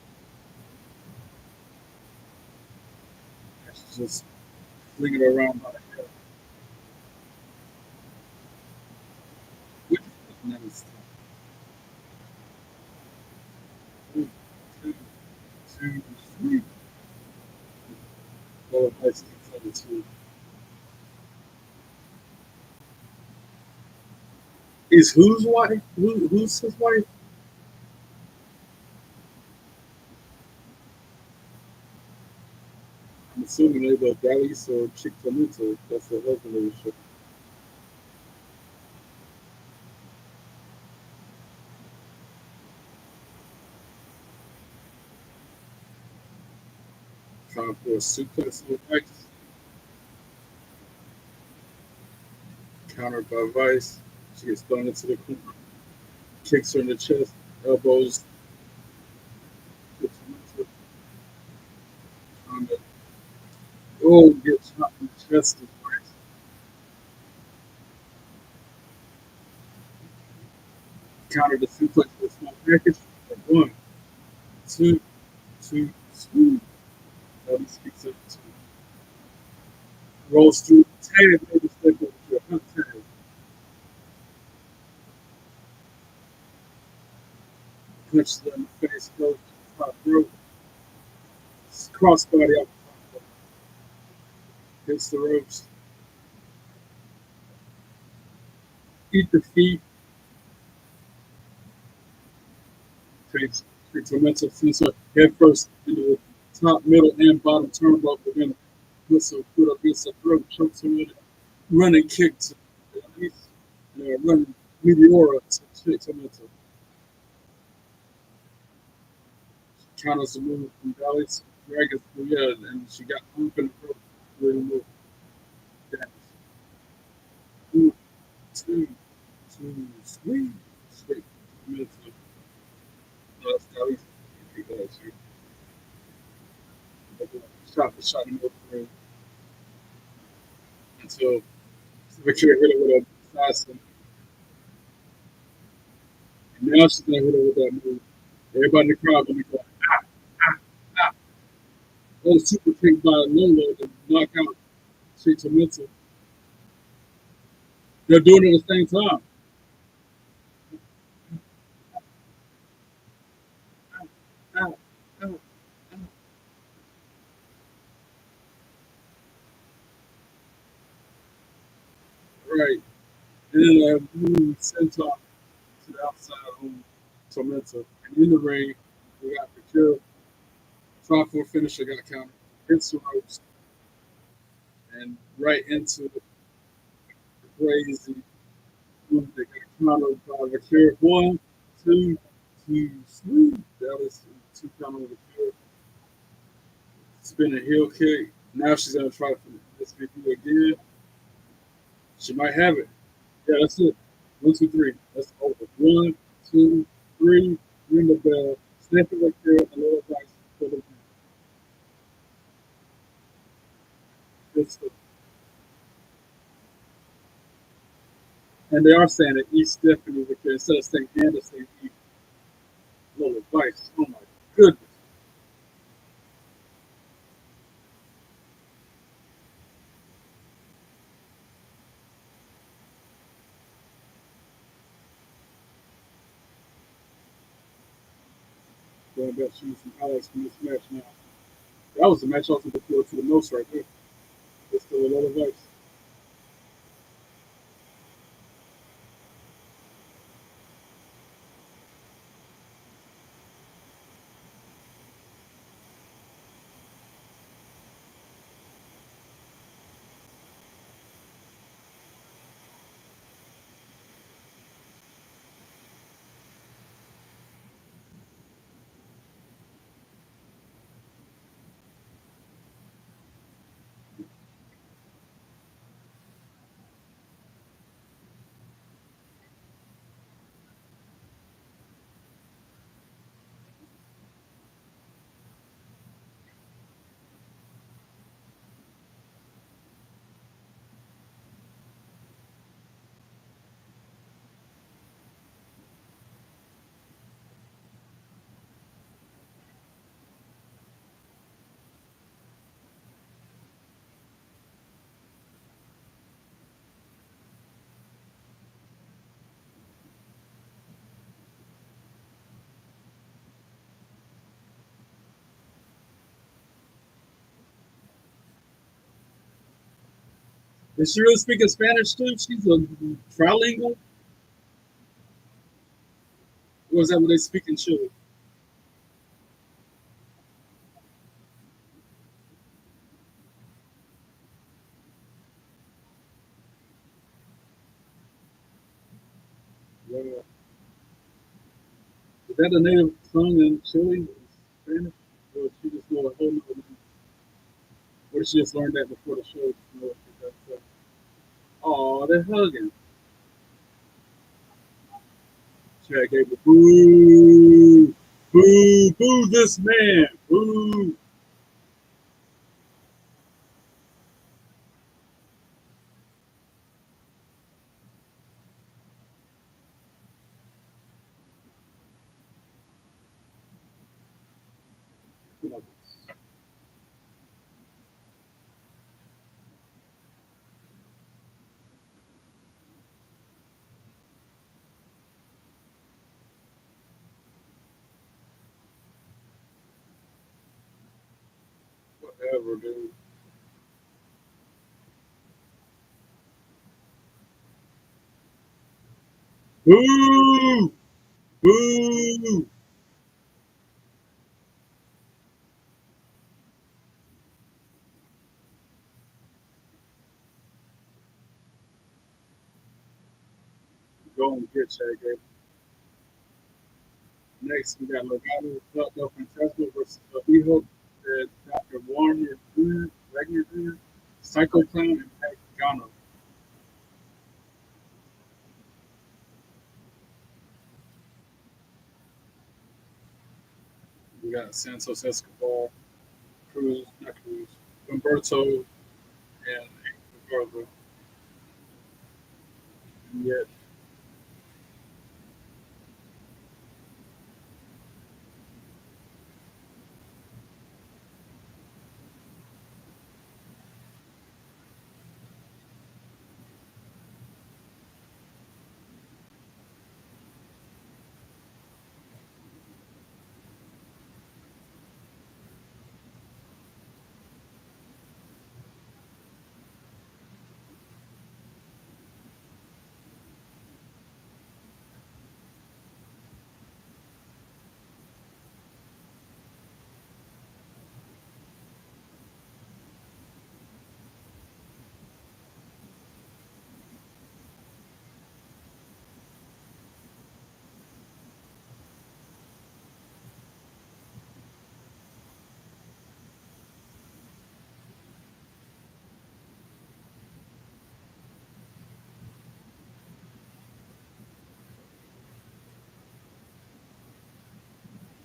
Just flinging her around by the hair. Which is nice. One, two, two, three. Lower place kicks over two. Is whose wife? Who's his wife? I'm assuming either Dallas or Chick Tomuto. That's the husband of the show. Trying for a suplex on Vice. Countered by Vice. She gets thrown into the corner. Kicks her in the chest. Elbows. Chick Tomuto. Trying to, oh, gets shot in the chest of Vice. Countered the suplex with a small package. One, two, two, three. Dallas kicks up two. Rolls through. Tag. Maybe step over to a hunt tag. Punches her in the face. Goes to the top rope. Crossbody out the top rope. Hits the ropes. Eat the feet. Takes momentum sends her head first into the top, middle, and bottom turnbuckle. Then puts her foot up against her throat, chokes her with it. Running kick to Elise. Running Meteora to Chick Tomuto. She counters the move from Dallas. Dragon's yeah, and she got open the rope. Really move. Damage. One, two, two, three. Straight to Tomuto. That's Dallas. Shot for shot in the ring until Victoria hit her with a assassin. And now she's gonna hit her with that move. Everybody in the crowd gonna be going, ah, ah, ah. Oh, super kick by Lola to knock out Chick Tomuto. They're doing it at the same time. Ah, ah, ah, ah. Right. And then move senton to the outside on Tomuto. And in the ring, we got the kill. Try for a finisher, got counted. Hits the ropes and right into the crazy move. They got countered by the kill. One, two, two, three. That was two count on the kill. Spin a heel kick. Now she's gonna try for this VP again. She might have it. Yeah, that's it. One, two, three. That's over. One, two, three. Ring the bell. Snap it like there. And lower dice for the win. Good stuff. And they are saying that East Stephanie because instead of saying Anderson, East little advice. Oh my goodness. Going back shooting some highlights from this match now. That was the match I was looking forward to the most right there. It's still a lot of advice. Is she really speaking Spanish too? She's a trilingual? Or is that what they speak in Chile? Yeah. Is that a native tongue in Chile? Spanish? Or did she just know a whole nother language? Or did she just learn that before the show? Just know what she got to say? Oh, they're hugging. Chad gave a boo, boo, boo this man, boo. Whatever, dude. Boo, boo. Go and get Chad Gable. Next, we got Legado del Fantasma versus Hijo de Dr. Warner Wagner Jr., Psycho Clown, and Pat Gano. We got Santos Escobar, Cruz, not Cruz, Humberto, and Ricardo. And yet,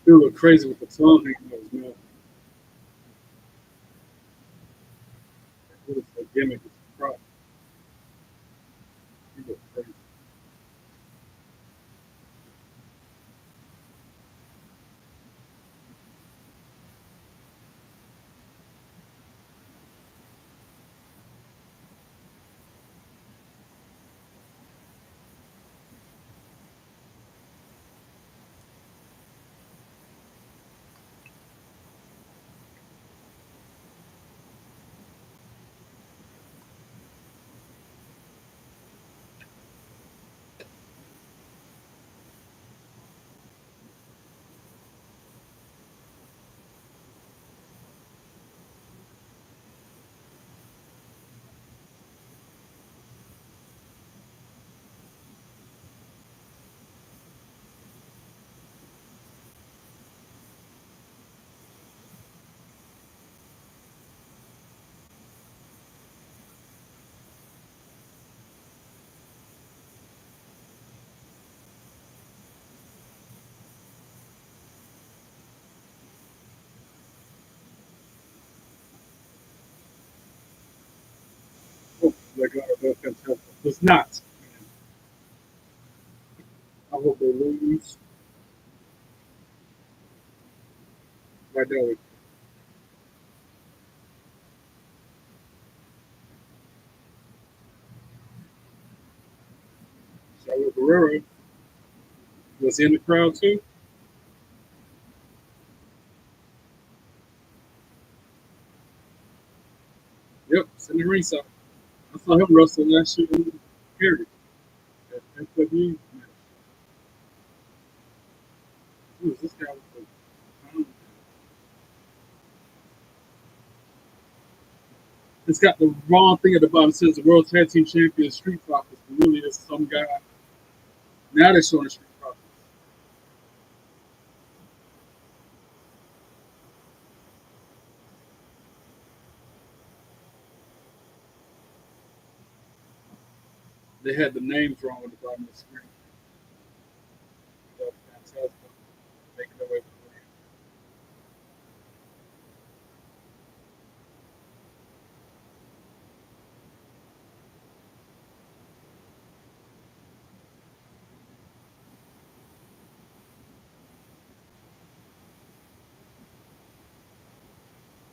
he look crazy with the tongue hanging out his mouth. What is the gimmick? It's a prop. He look crazy. Oh, Legado del Fantasma does not. I hope they lose. Right now, Saul Guerrero was in the crowd too. Yep, it's in the ringside. I saw him wrestle last year in Perry at FW match. Who is this guy with the crown? It's got the wrong thing at the bottom. It says the World Tag Team Champion Street Profits, but really it's some guy. Now they're showing the Street Profits. They had the names wrong at the bottom of the screen. That was fantastic. Making their way to the ring.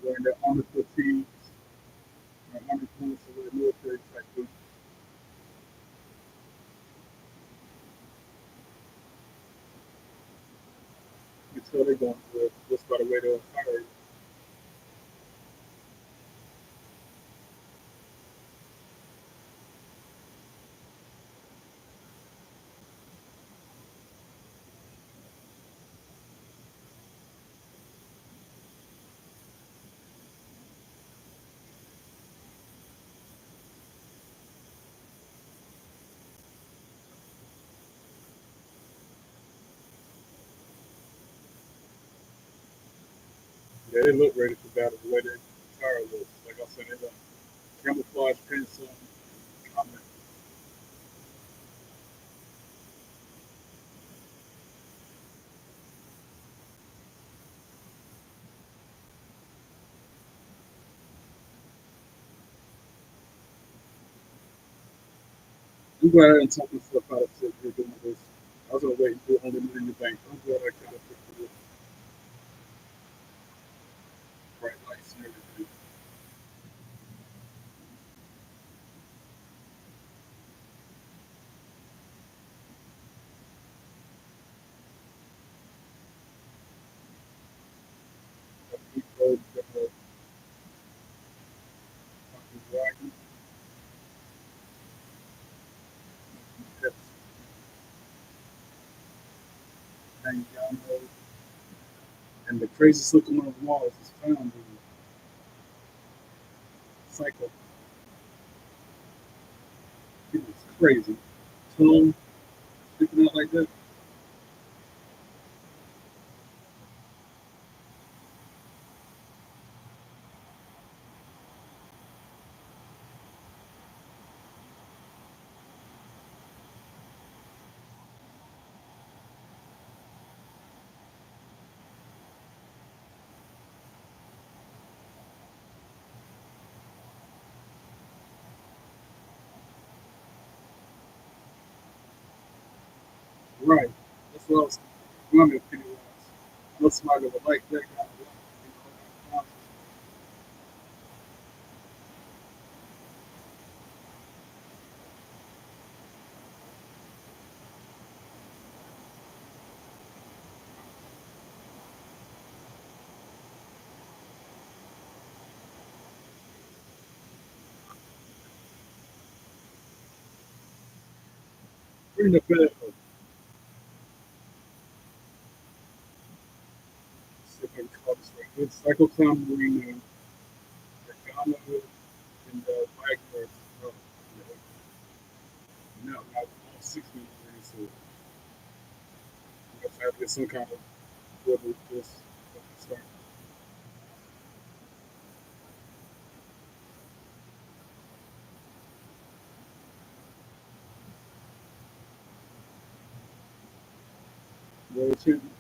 Wearing their armor fatigues, their armor pants, or their military type boots. You can tell they're going for it just by the way they're attired. Yeah, they look ready for battle the way their attire looks. Like I said, they got camouflage pants on. Comment. I'm glad I didn't talk myself out of sitting here doing this. I was gonna wait until only Money in the Bank. I'm glad I kind of picked this bright lights and everything. Got the code, got the fucking dragon, Pepsi, Hangano, and the craziest looking one of them all is this clown dude, Psycho. He was crazy. Tongue sticking out like that. Right. That's what I was wondering if Pennywise. I know somebody would like that guy. You know, bring the bed up. See if I can call this right. It's Psycho Clown Marino, Gargano, and Wagner. Uh, no, not all 6 minutes. So I guess I have to get some kind of order with this. Start. World champion.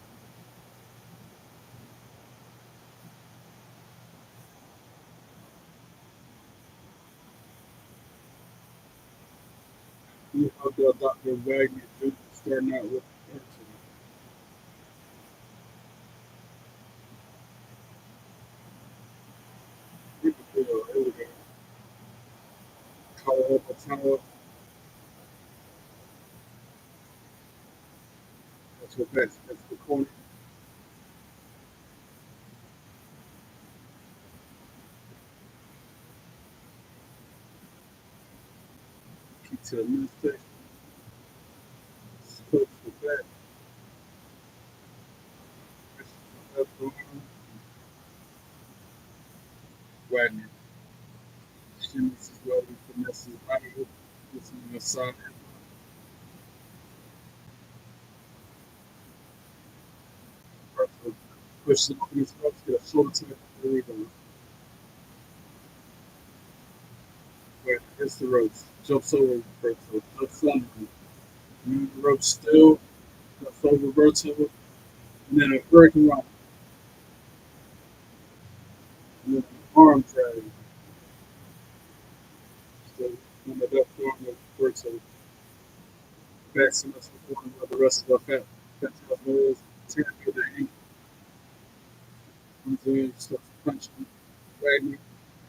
You have the Dr. Wagner starting out with Urchin. Here we go. Call up a tower. That's what that's the corner. Keep to the midstick. Close the back. Left arm. Wagner. Shimmies as well. He finesses right hook. Gets him on the side. Pushes him up in his ropes. Get a shoulder to the rebound. Wagner hits the ropes. Jumps over Berto. Jumps on him. The ropes still. Jumps over Berto. And then a breaking rock. And then an arm drag. So on the left arm of Berto. Backs him up before the rest of the fat was tapping with the ankle. Comes in, starts punching Wagner,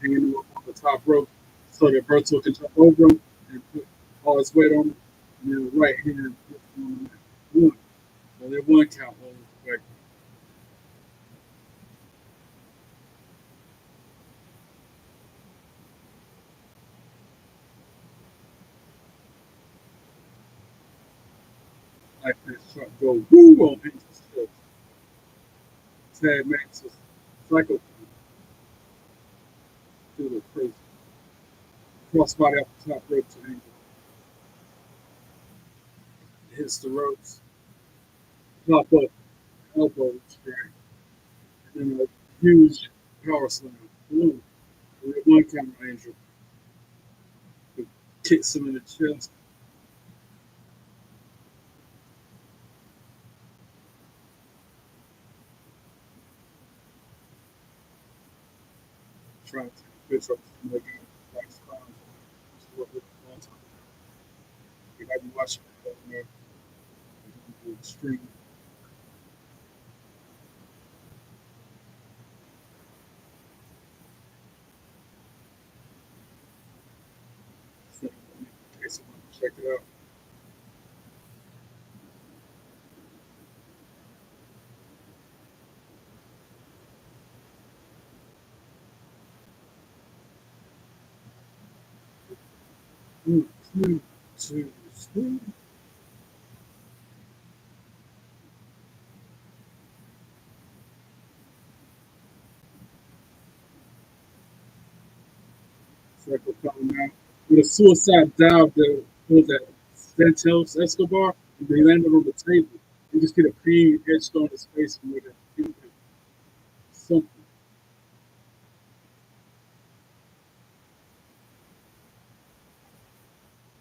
hanging him up on the top rope so that Berto can jump over him and put all his weight on him. And then the right hand hits him on the mat. One. So they're one count on Wagner. Like this truck go woo on Angel's chest. Tag Max's cycle feel it crazy. Crossbody off the top rope to Angel. Hits the ropes. Pop up. Elbow strike. And then a huge power slam. Boom. One count on Angel. It kicks him in the chest. Trying to take a picture of him again. Like Spawn. Which is what we're going to talk about. You might be watching it over there. The stream. So, in case you want to check it out. One, two, three. Circle coming out with a suicide dive that was that Santos Escobar, and they landed on the table. You just get a pain etched on his face from where that something.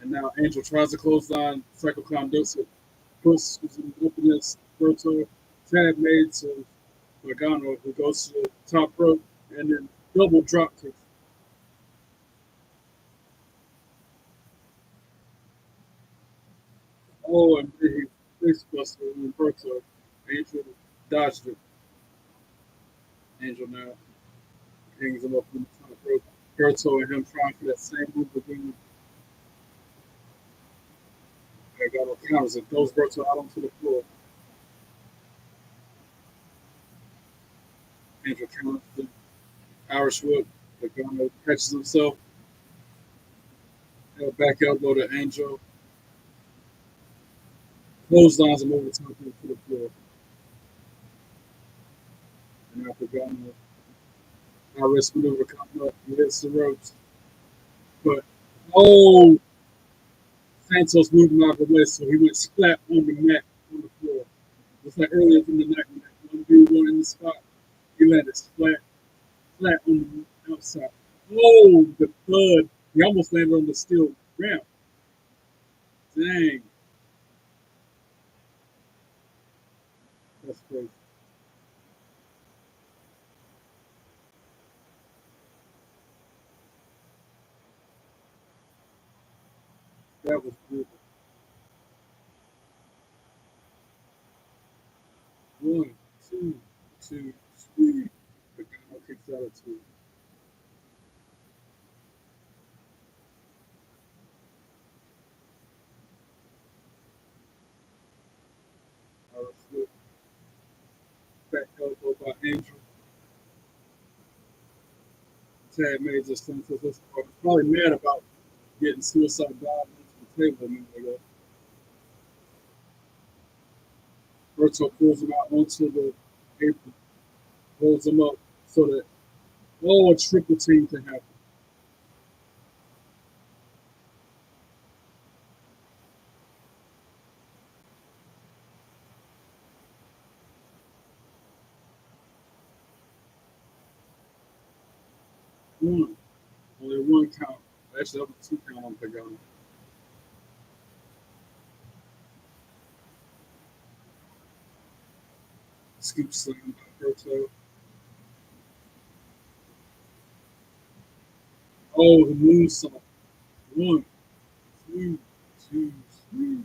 And now Angel tries to close down Psycho Clown does it. Push is up against Berto. Tag made to Logano, who goes to the top rope and then double drop kicks. Oh, and he face buster on Berto. Angel dodged it. Angel now hangs him up in the top rope. Berto and him trying for that same move again. Logano counters it, throws Berto out onto the floor. Angel counters the Irish whip. Logano catches himself. Back elbow to Angel. Clotheslines him over top to the floor. And after Logano, Irish maneuver coming up. He hits the ropes. But, oh, Santos moved him out of the way, so he went splat on the mat on the floor. Just like earlier in the night when that one dude won in the spot, he landed flat on the outside. Oh, the thud. He almost landed on the steel ramp. Dang. That's crazy. That was brutal. 1, 2, 2, 3. The guy kicks out of 2. Slip. Back elbow by Angel. Tag Major Santos Escobar was probably mad about getting suicide dive table a minute ago. Berto pulls him out onto the apron, holds him up so that a triple team can happen. One, only one count. Actually, that was two count on Pagano. Scoop slam by Berto. Oh, the moonsault. One, two, two, three.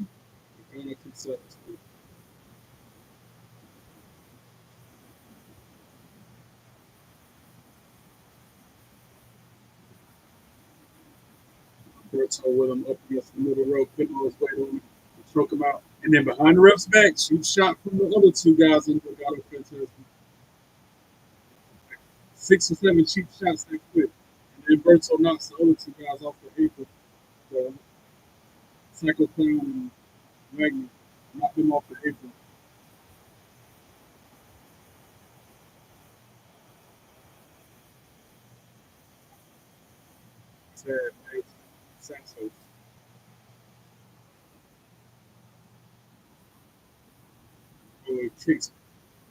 Pagano concepts. Berto with him up against the middle rope, putting all his weight on him, choke him out. And then behind the ref's back, cheap shot from the other two guys in Pagano Fantastic. 6 or 7 cheap shots that quick. And then Berto knocks the other two guys off the apron. The Psycho Clown and Magnet knocked them off the apron. Tad made Santos. Really kicks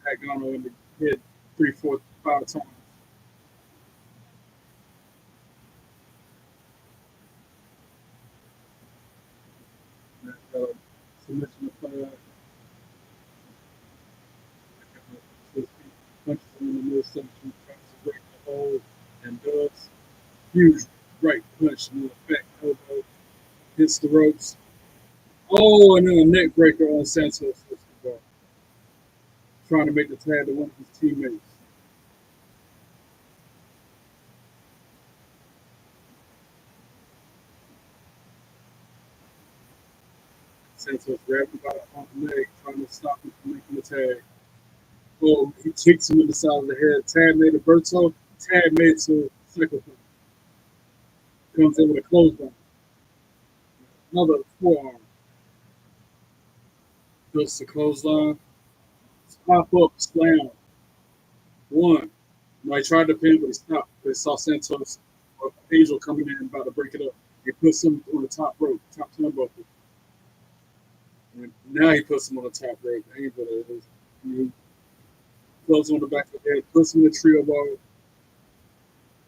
Pagano in the head 3, 4, 5 times. And, submission applied. Punches him in the midsection, tries to break the hold, and does. Huge right punch, no effect, elbow, hits the ropes. Oh, and then a neck breaker on Santos. Trying to make the tag to one of his teammates. Santos grabbed him by the leg, trying to stop him from making the tag. Oh, he kicks him in the side of the head. Tag made to Berto. Tag made to Psycho. Comes in with a clothesline. Another forearm. Goes to clothesline. Pop up, slam. One. No, he tried to pin, but he stopped. They saw Santos or Angel coming in, about to break it up. He puts him on the top rope, top turnbuckle. And now he puts him on the top rope. Angel is. He goes on the back of the head, puts him in the trio bar,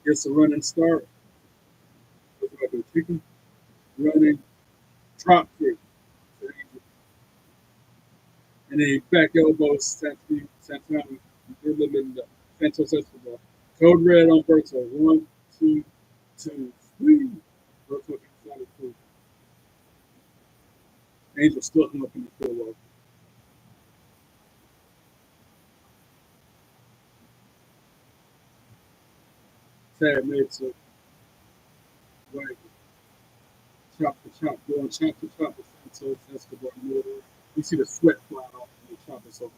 gets a running start. Looks like a chicken. Running, drop kick. And then he back elbows Santana. Santos Escobar. Code red on Berto. 1, 2, 2, 3. Berto inside of 2. Angel still hung up in the field. Tad made to right. Chop to chop. Going chop to chop with Santos Escobar. You see the sweat fly off when the chop is so hard.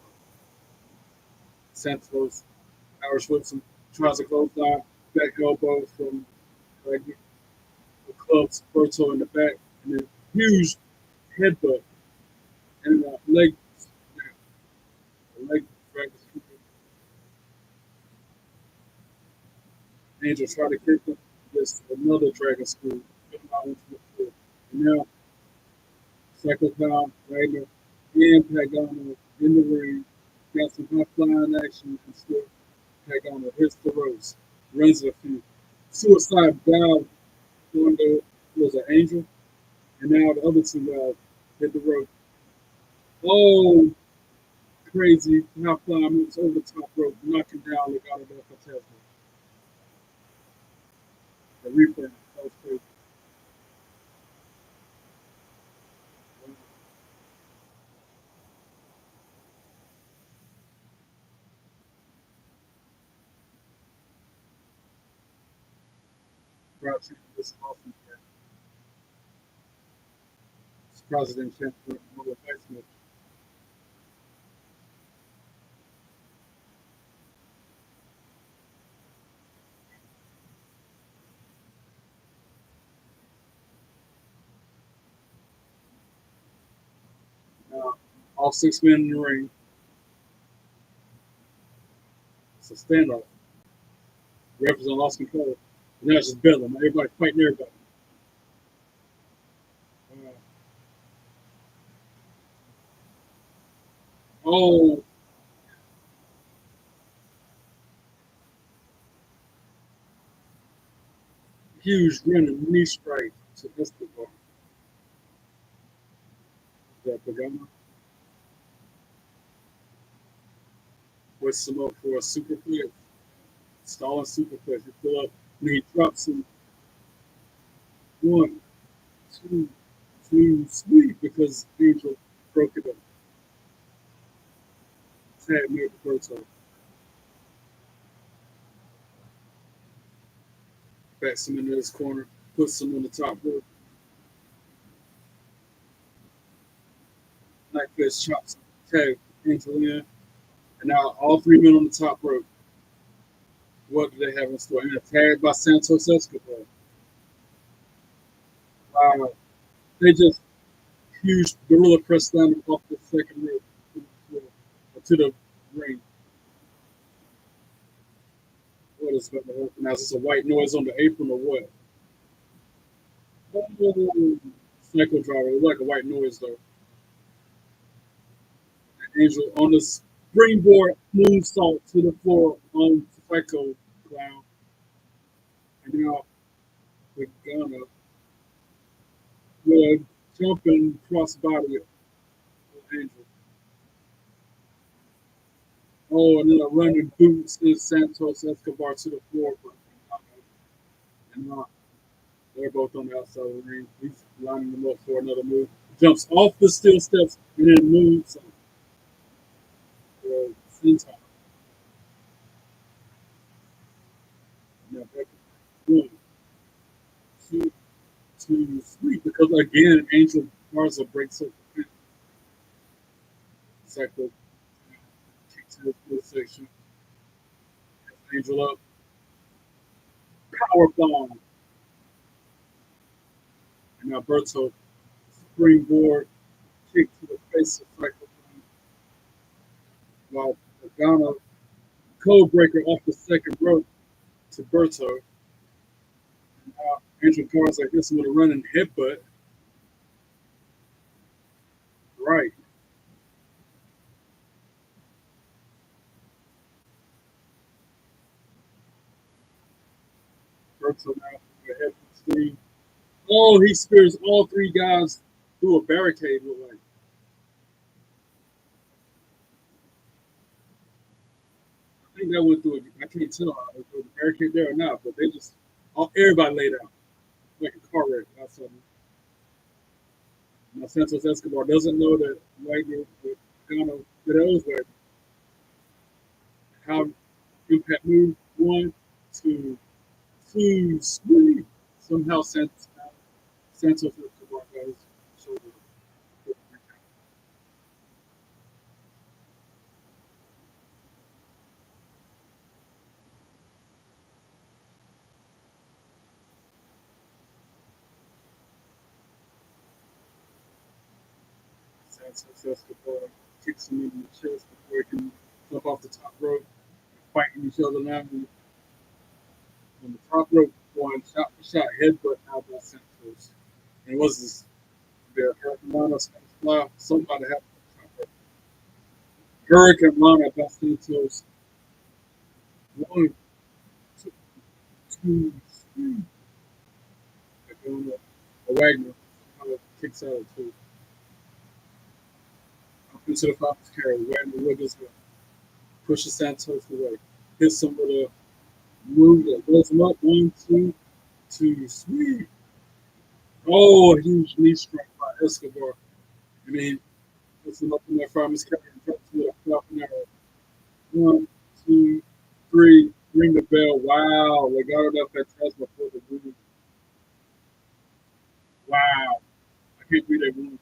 Santos Irish whips him, tries to close down, back elbow from the clubs Berto in the back, and then huge headbutt and leg, leg drag. Angel tried to kick him, gets another dragon screw, put him out into the floor. And now Psycho Clown, Wagner, and Pagano in the ring, got some high flying action and still Pagano hits the ropes, runs a few. Suicide dive on the was an angel, and now the other two guys hit the rope. Oh, crazy high flying moves over the top rope, knocking down Legado del Fantasma. The replay, that was crazy. Proud champion, this is awesome. President champion, Mobile Vice match. All 6 men in the ring. It's a standoff. Referees are lost control. And now it's just bedlam. Everybody fighting everybody. Oh, huge running knee strike to Escobar. That Pagano was him up for a super flip. Stalling super flip. He fell up and he drops him. 1, 2, 3, sweet because Angel broke it up. Tag made the first one. Backs him into his corner, puts him on the top rope. Knife fist chops him, tag Angel in. And now all 3 men on the top rope. What do they have in store? And a tag by Santos Escobar. Wow. They just huge gorilla press down off the second rope to the ring. What is going to happen now? Is this a white noise on the apron or what? Oh, cycle driver. It looked like a white noise though. Angel on the springboard moonsault to the floor on Psycho Clown. And now we're gonna with a jumping crossbody of Angel. Oh, and then a running boots is Santos Escobar to the floor. And now they're both on the outside of the ring. He's lining them up for another move. Jumps off the steel steps and then moves senton. Now back 1, 2, 2, 3. Because again, Angel Garza breaks up the pin. Cycle kicks to the midsection. Angel up. Power bomb. And Alberto springboard kick to the face of Cycle. While Pagano code breaker off the second rope to Berto. And now Angel Garza hits him with a running headbutt. Right. Berto now with a head from Steve. Oh, he spears all 3 guys through a barricade. Look like. I think that went through it. I can't tell if there was a barricade there or not, but they just everybody laid out like a car wreck outside. Now Santos Escobar doesn't know that Wagner was gonna get those way. How Impact move 1, 2, 3. Somehow Santos Escobar got his shoulder. Santos Escobar kicks him in the chest before he can jump off the top rope, fighting each other now. On the top rope, going shot for shot, headbutt out by Santos. And it was this the Hurricane Spanish Fly. Somebody had Hurricane Rana by Santos. 1, 2, 2, 3. A Wagner kicks out too. Up into the Falcons carry. Wagner with his pushes Santos away. Hits him with a move that blows him up. 1, 2, 2, 3. Oh, a huge knee strike by Escobar. I mean, puts him up in there, Farmers carry and drops him with a flopping arrow. 1, 2, 3. Ring the bell. Wow. Legado del Fantasma for the win. Wow. I can't believe they won.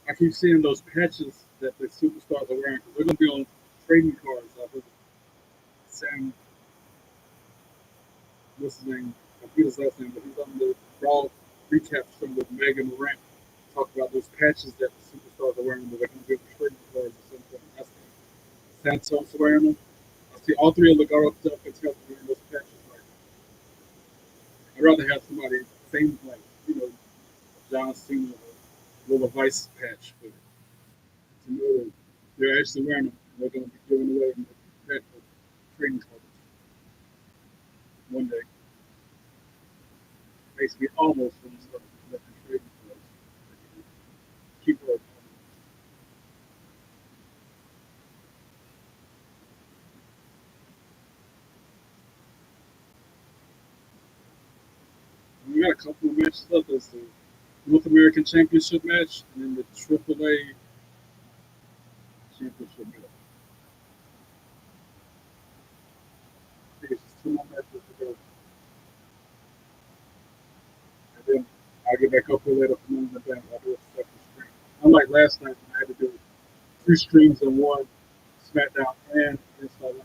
I keep seeing those patches that the superstars are wearing because they're going to be on trading cards. I think Sam, what's his name? I forget his last name, but he's on the Raw recap show with Megan Morant. Talk about those patches that the superstars are wearing, but they're going to be on trading cards at some point. I see Santos wearing them. I see all three of the Garth and Taylor wearing those patches. Like, I'd rather have somebody same like John Cena with a Vice patch, but to know that they're actually wearing them, they're going to be giving away in the trading cards one day. Basically, almost from the start, but the trading cards. Keep it. We got a couple of matches left. There's the North American Championship match and then the AAA Championship match. I think it's just two more matches to go. And then I'll get back up here later for Money in the Bank. I'll do a second stream. Unlike last night, I had to do two streams in one, SmackDown and Inside Live.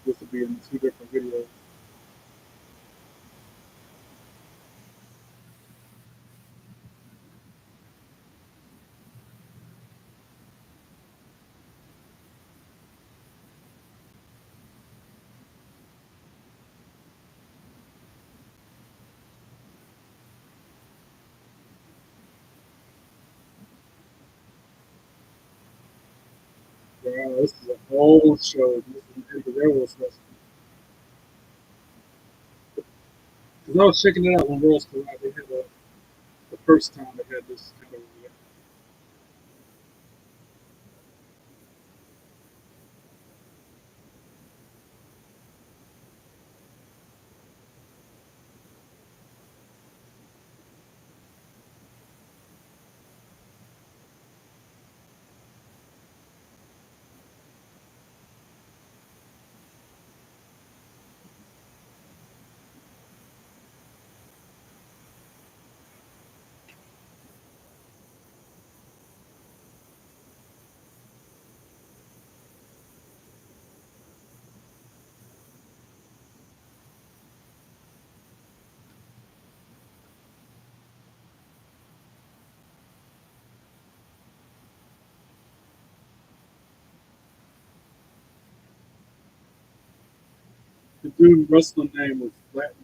This will be in two different videos. Wow, this is a whole show. This is Eddie Guerrero's wrestling. Because I was checking it out when Worlds Collide. They had the first time they had this kind of event. The dude wrestling name was Latin.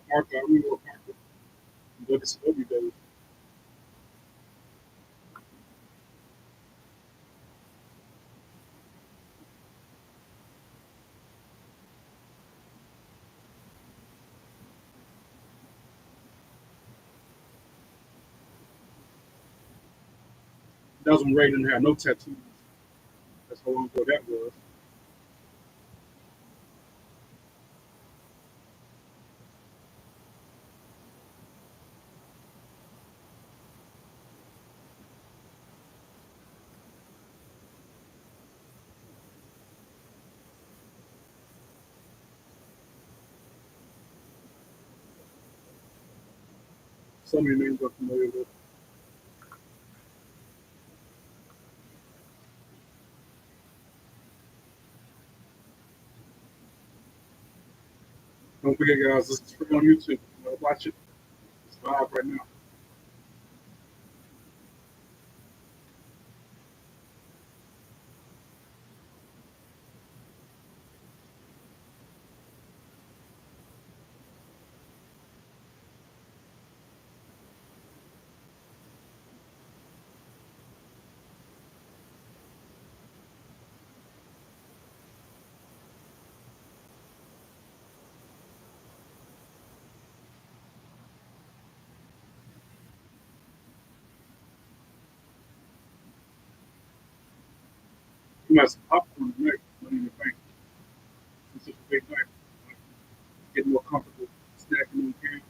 Parker. I remember Parker. WCW days. That was when Ray didn't have no tattoos. That's how long ago that was. So many names I'm familiar with. Don't forget, guys, this is free on YouTube. Watch it. It's live right now. You got some popcorn tonight. Money in the Bank. big night. Like, get more comfortable snacking on camp.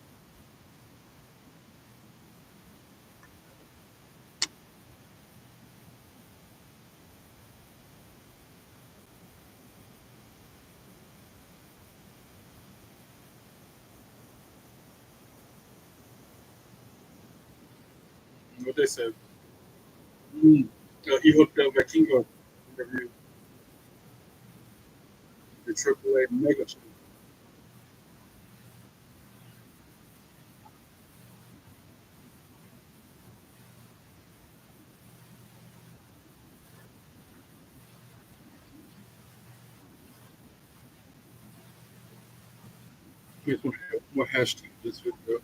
What they said. Mm. Hijo del Vikingo interview, the AAA Mega Show. Here's what hashtag this video.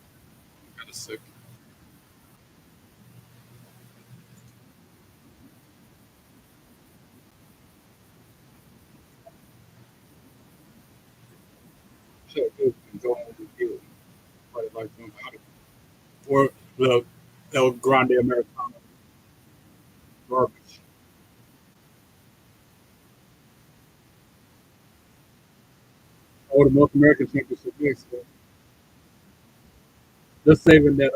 Kind of sick. Shut this and go on with you. Probably like them out of or the El Grande Americano garbage. Or the North American Championship next. So they're saving that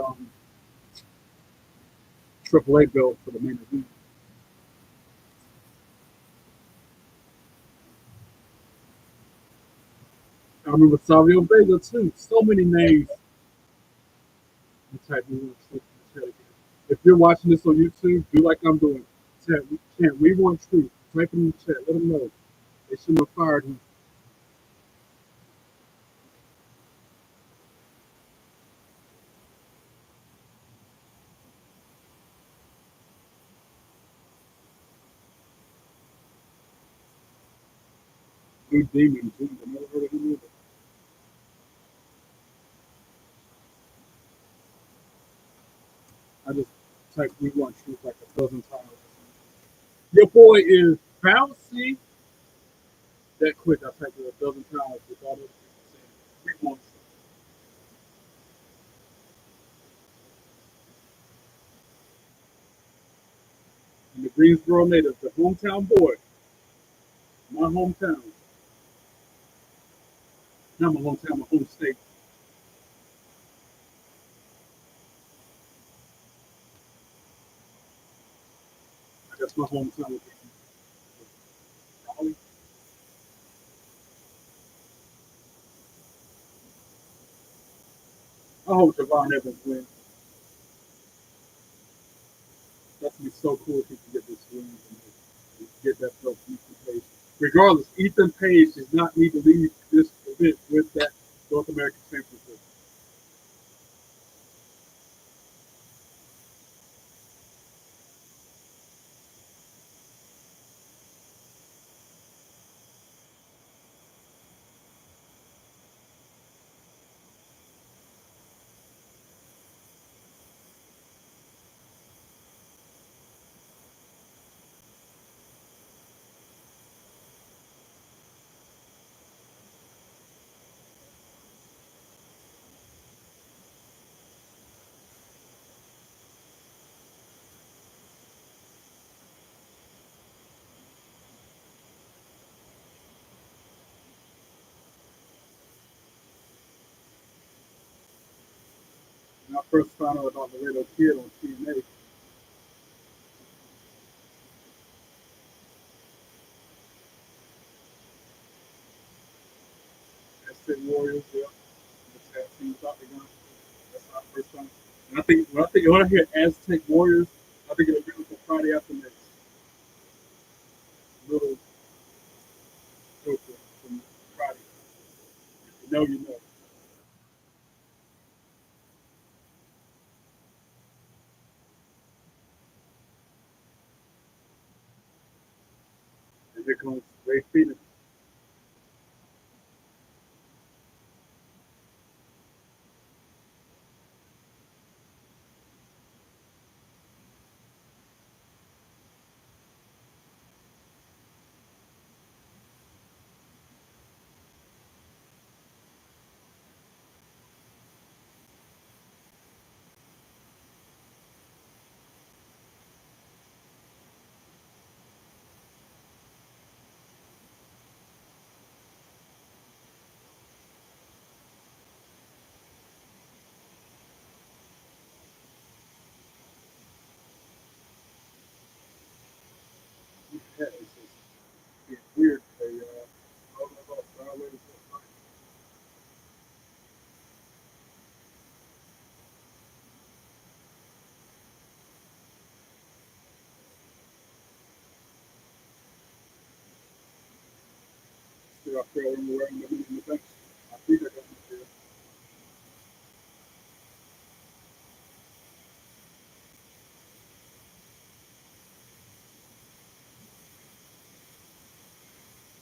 AAA belt for the main event. I remember Savio Vega too. So many names. Type in the chat again. If you're watching this on YouTube, do like I'm doing. We want truth. Type in the chat. Let them know. They shouldn't have fired him. Blue Demon, too. I never heard of him either. I just typed we want truth like a dozen times. Your boy is bouncy. That quick, I typed it a dozen times with all those people saying we want truth. And the Greensboro native, the hometown boy, my hometown. Not my hometown, my home state. I guess my hometown would be Raleigh. I hope Javon Evans wins. That's gonna be so cool if he can get this win and get that belt from Ethan Page. Regardless, Ethan Page does not need to leave this event with that North American Championship. When I first found out about the little kid on TNA, Aztec Warriors, yeah, the tag team Octagon. That's my first time. And when I hear Aztec Warriors, I think of the beautiful Friday After Next. Little Joker from Friday. If you know, you know. And here comes Ray Phoenix. that. It's just getting weird. They all about sideways. Still out there on the way in the bench. I think I got my there.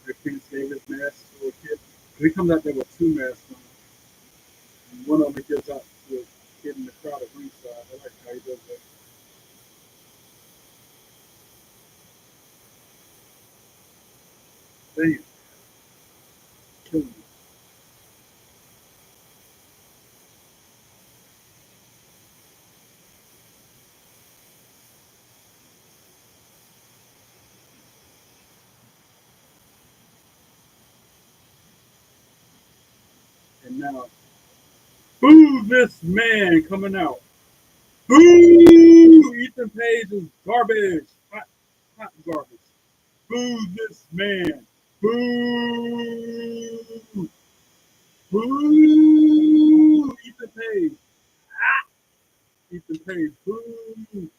They Phoenix gave his mask to a kid. He comes out there with two masks on. And one of them he gives out to a kid in the crowd at ringside. I like how he does that. Damn, killing me. And now, boo this man coming out. Boo! Ethan Page is garbage. Hot garbage. Boo this man. Boo! Boo! Ethan Page. Ethan Page. Boo!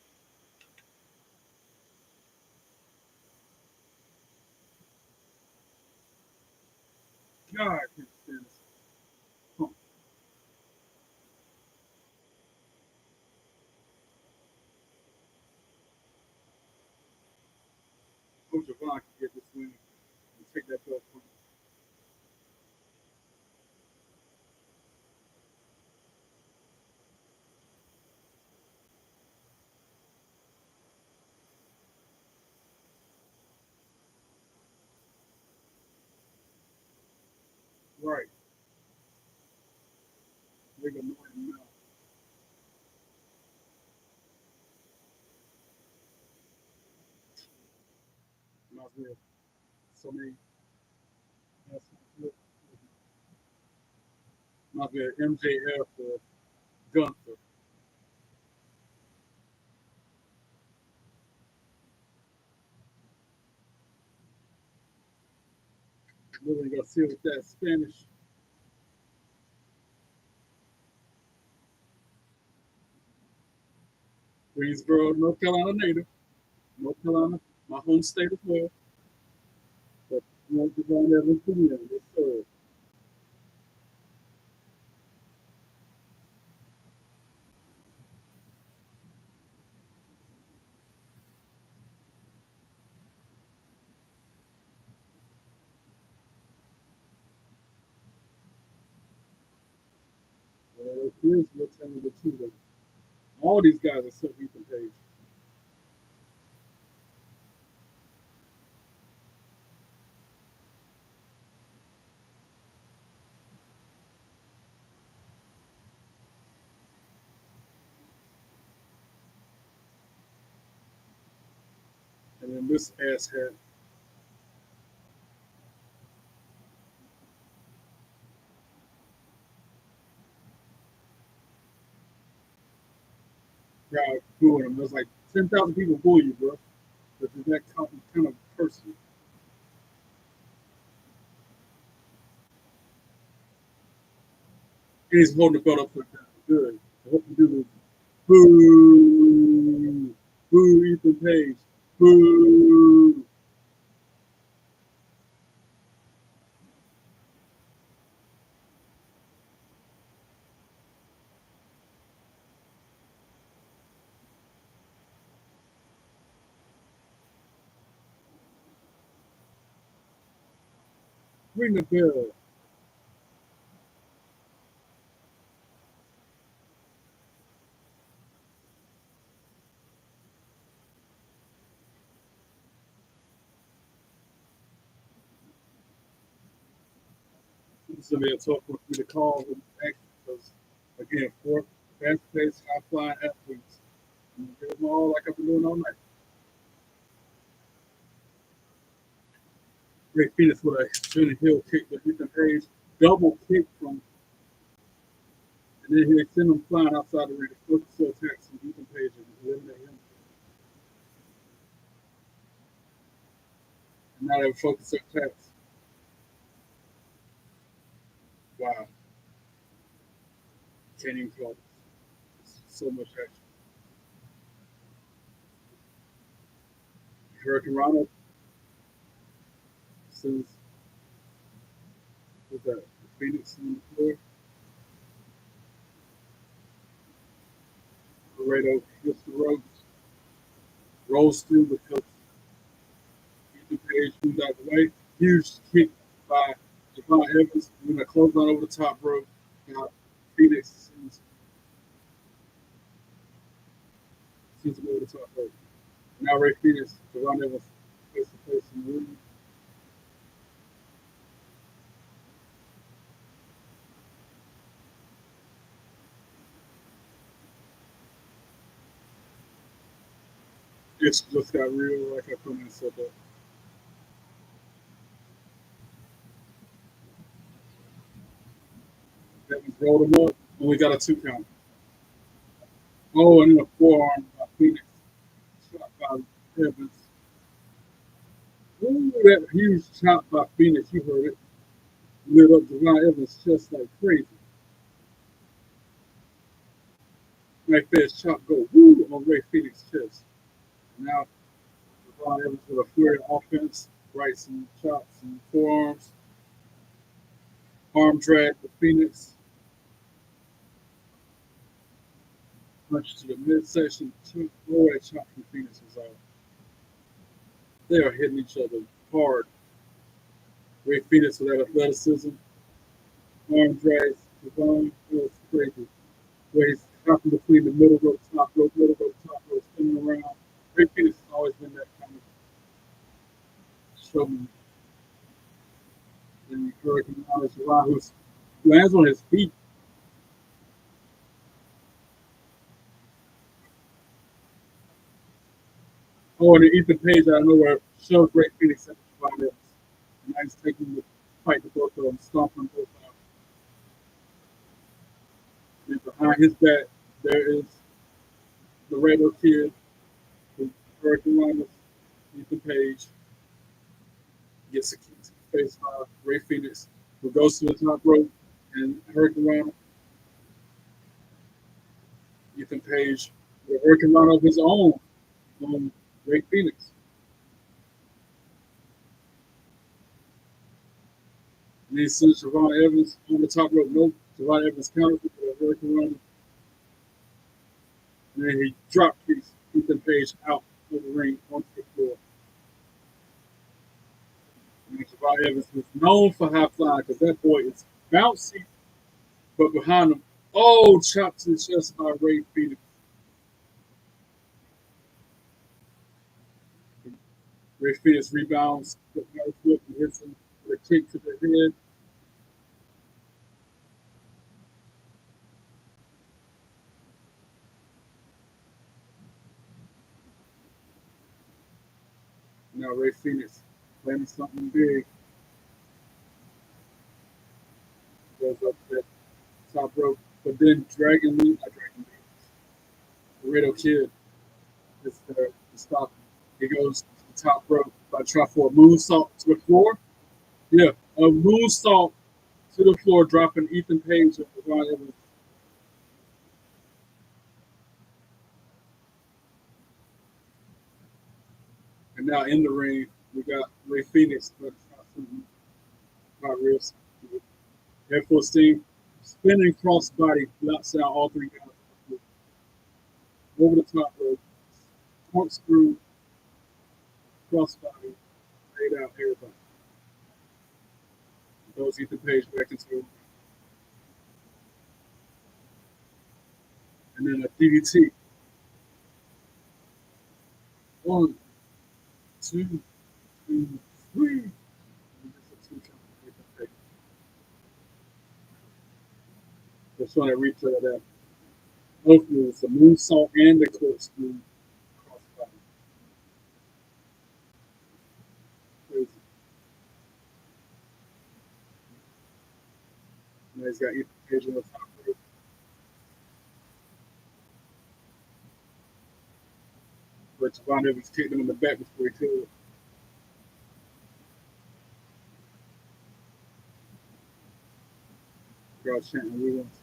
God, I can't stand this. Huh. Coach Javon can get this win and take that belt from him. Right. They're going to know him now. Reminds me of so many. Reminds me of MJF or Gunther. Really got to see with that Spanish. Greensboro, North Carolina native. North Carolina, my home state as well. But North Carolina, Evans, Virginia. Yes, sir. Here's what's happening with two. All these guys are so Ethan Page. And then this asshat. Crowd booing him. There's like 10,000 people boo you, bro. But you're that kind of person. And he's holding the belt up like that. Good. I hope you do this. Boo! Boo, Ethan Page. Boo! Ring the bell. This will be a tough one for me to call with action because, again, four fast paced, high flying athletes. I'm going to get them all like I've been doing all night. Great Phoenix with a spinning heel kick with Ethan Page. Double kick from, and then he send him flying outside the ring. Focus so attacks from Ethan Page and eliminate him. Now they focus their attacks. Wow. Can't even call it. So much action. Hurricane Ronald sends with that Phoenix on the floor. Laredo hits the ropes, rolls through because Ethan Page moves out the way. Huge kick by Javon Evans. When a clothesline over the top rope. Now Phoenix sends him over the top rope. Now Ray Phoenix, Javon Evans face to face in the ring. It's just got real, like I put in said that. Evans rolled him up, and we got a 2 count. Oh, and then a forearm by Phoenix. Shot by Evans. Ooh, that huge chop by Phoenix, you heard it. Lit up Javon Evans just like crazy. Like that chop go woo on Ray Phoenix chest. Now Javon Evans with a flurry of offense, right, some chops and forearms. Arm drag for Phoenix. Punch to the midsection. Oh, that chop from Phoenix was out. They are hitting each other hard. Ray Phoenix with that athleticism. Arm drags Javon. It was crazy. Where he's hopping between the middle rope, top rope, top rope, spinning around. Ray Phoenix has always been that kind of showman. And Hurricane Ronald who lands on his feet. Oh, and then Ethan Page out of nowhere shows Ray Phoenix at the Javon Evans. And now he's taking the fight to both of them, stomping both out. And behind his back, there is the Laredo Kid, who Hurricane Ronald, Ethan Page, gets a kick to the face by Ray Phoenix, who goes to the top rope, and Hurricane Ronald, Ethan Page, with Hurricane Ronald of his own on Ray Phoenix. And then he sends Javon Evans on the top rope. No, Javon Evans counters with Hurricane Ronald. And then he drop kicks Ethan Page out of the ring onto the floor. And Javon Evans was known for high flying because that boy is bouncy, but behind him, oh, chopped to the chest by Ray Phoenix. Ray Phoenix rebounds, with another foot and hits him with a kick to the head. Now Ray Phoenix planning something big. Goes up to that top rope, but then Dragon Lee, not Dragon Lee, Laredo Kid is there to stop him. He goes to the top rope by trying for a moonsault to the floor. Yeah, a moonsault to the floor, dropping Ethan Page and Ron Evans. And now in the ring, we got Ray Phoenix, but it's not something not real. Air full steam, spinning crossbody, knocks out all 3 guys over the top rope, corkscrew, crossbody, laid out everybody. Goes Ethan Page back into the ring. And then a DDT. 1, 2, 3. Just trying to replay that. Both moves, the moonsault and the corkscrew crossbody. Crazy. Now he's got Ethan Page on the top rope. But Javon Evans kicked him in the back before he could. crowd chanting, "We want to."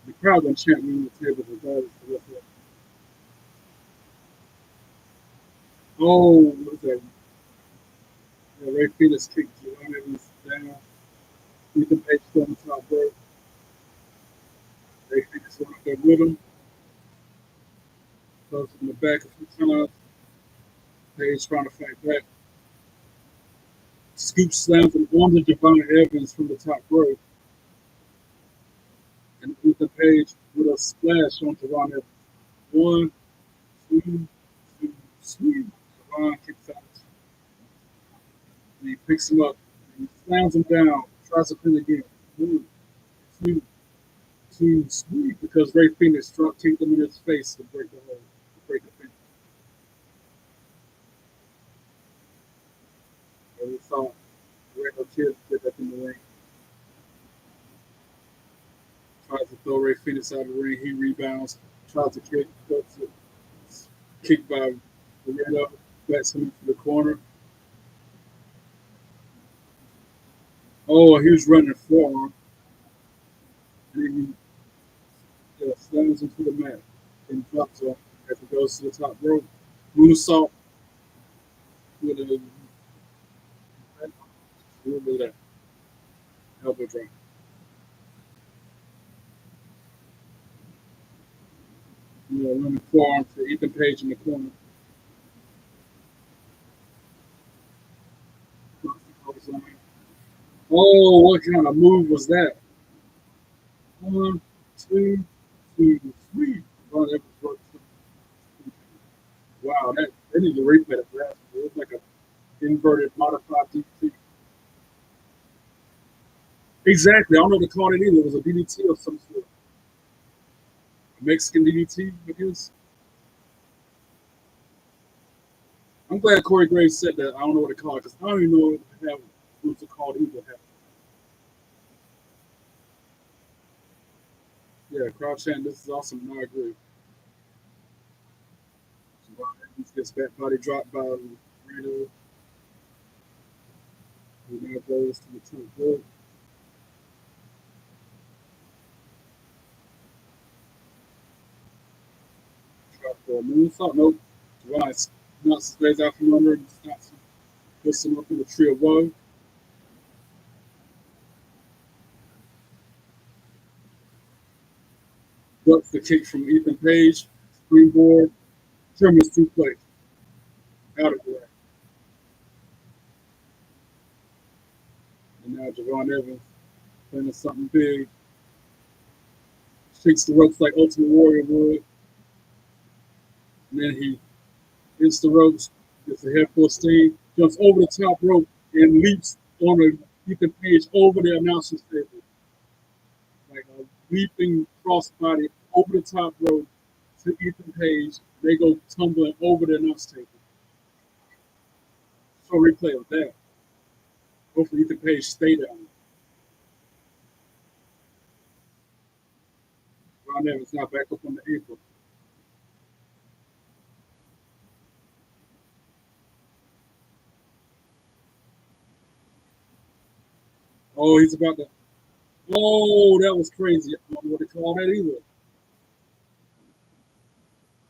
The crowd gonna chant, "We want to table," regardless of what's up. Oh, what's that? Yeah, Ray Phoenix kicked John Evans down. Ethan Page still on the top rope. Ray Phoenix went up there with him. Goes in the back a few times. Page trying to fight back. Scoop slams him onto Javon Evans from the top rope. And Ethan Page with a splash on Javon Evans. 1, 2, 2, sweep. Javon kicks out. And he picks him up. And he slams him down. Tries to pin again. 1, 2, 2, sweep. Because Ray Phoenix kicked him in his face to break the hold. To break the pin. And we saw Randall Kidd get up in the ring. Tries to throw Ray Phoenix out of the ring. He rebounds. Tries to kick. Goes to kick by Randall. Backs him into the corner. Oh, he was running forearm. And he slams him to the mat and drops him as he goes to the top rope. Moonsault with a little bit of that elbow drop. Running forearm to Ethan Page in the corner. Oh, what kind of move was that? 1, 2, 2, 3. Oh, that was wow, they need to replay that. It was like an inverted modified DDT. Exactly. I don't know what to call it either. It was a DDT of some sort. A Mexican DDT, I guess. I'm glad Corey Graves said that. I don't know what to call it because I don't even know what it's called either. Yeah, crowd chant, this is awesome, and I agree. So Evans gets back body dropped by Reno, who now goes to the top rope. Drop for a moonsault. Nope. Javon knocks his legs out from under and stops him. Puts him up in the tree of woe. Ducks the kick from Ethan Page. Springboard. German's suplex. Out of the way. And now Javon Evans planning something big. Shakes the ropes like Ultimate Warrior would. And then he hits the ropes, gets a head full of steam, jumps over the top rope, and leaps on a Ethan Page over the announcer's table. Like a leaping crossbody over the top rope to Ethan Page. They go tumbling over the announce table. So replay of that. Hopefully Ethan Page stay down. Ron Evans now back up on the apron. Oh, he's about to. Oh, that was crazy. I don't know what to call that either.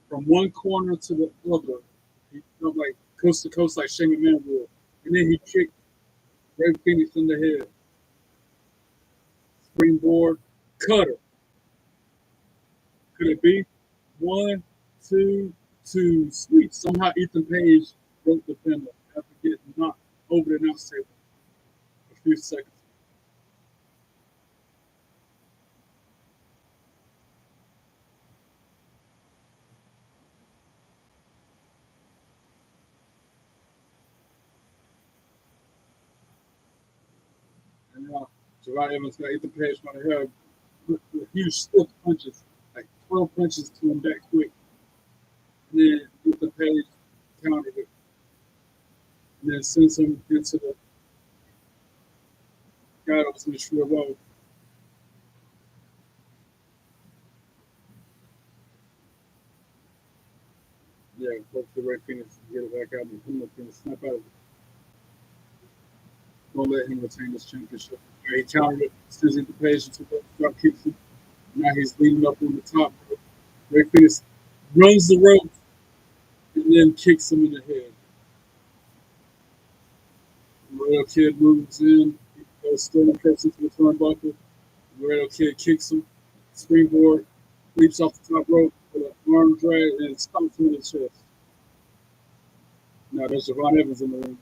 From one corner to the other. He jumped like coast to coast like Shane McMahon would. And then he kicked Ray Phoenix in the head. Springboard cutter. Could it be? 1, 2, 2, sweep. Somehow Ethan Page broke the fender after getting knocked over the announce table a few seconds. And now Javon Evans got Ethan Page by the head with huge stiff punches, like 12 punches to him that quick. And then Ethan Page countered it. And then sends him into the guy that was in the short row. Yeah, hope the Ray Phoenix get it back out and him and snap out of it. Don't let him retain this championship. He countered it, Susie the page into the drop kicks him. Now he's leading up on the top. Ray Phoenix runs the rope and then kicks him in the head. Laredo Kid moves in, he goes still cuts into the turnbuckle. Laredo Kid kicks him, springboard, leaps off the top rope with an arm drag and stomps him in the chest. Now there's Javon Evans in the ring.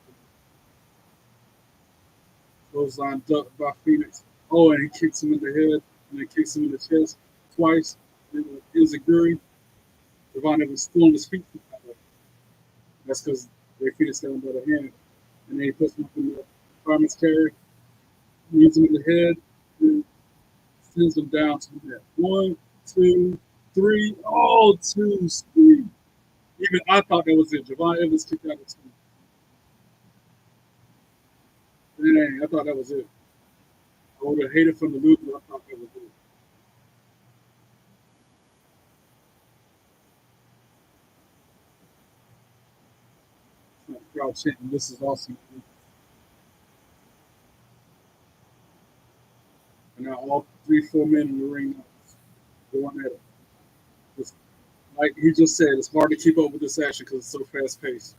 Clothesline ducked by Phoenix. Oh, and he kicks him in the head and then kicks him in the chest twice. And then Izaguri. Javon Evans still on his feet. That's because Ray Phoenix got him by the hand. And then he puts him up in the fireman's carry, leads him in the head, and sends him down to the net. 1, 2, 3. Oh, 2, 3. Even I thought that was it. Javon Evans kicked out the 2. Dang, I thought that was it. I would have hated from the loser. I thought that was it. Crowd chanting, "This is awesome." And now all 3, 4 men in the ring going at it. It's, like he just said, it's hard to keep up with this action because it's so fast paced.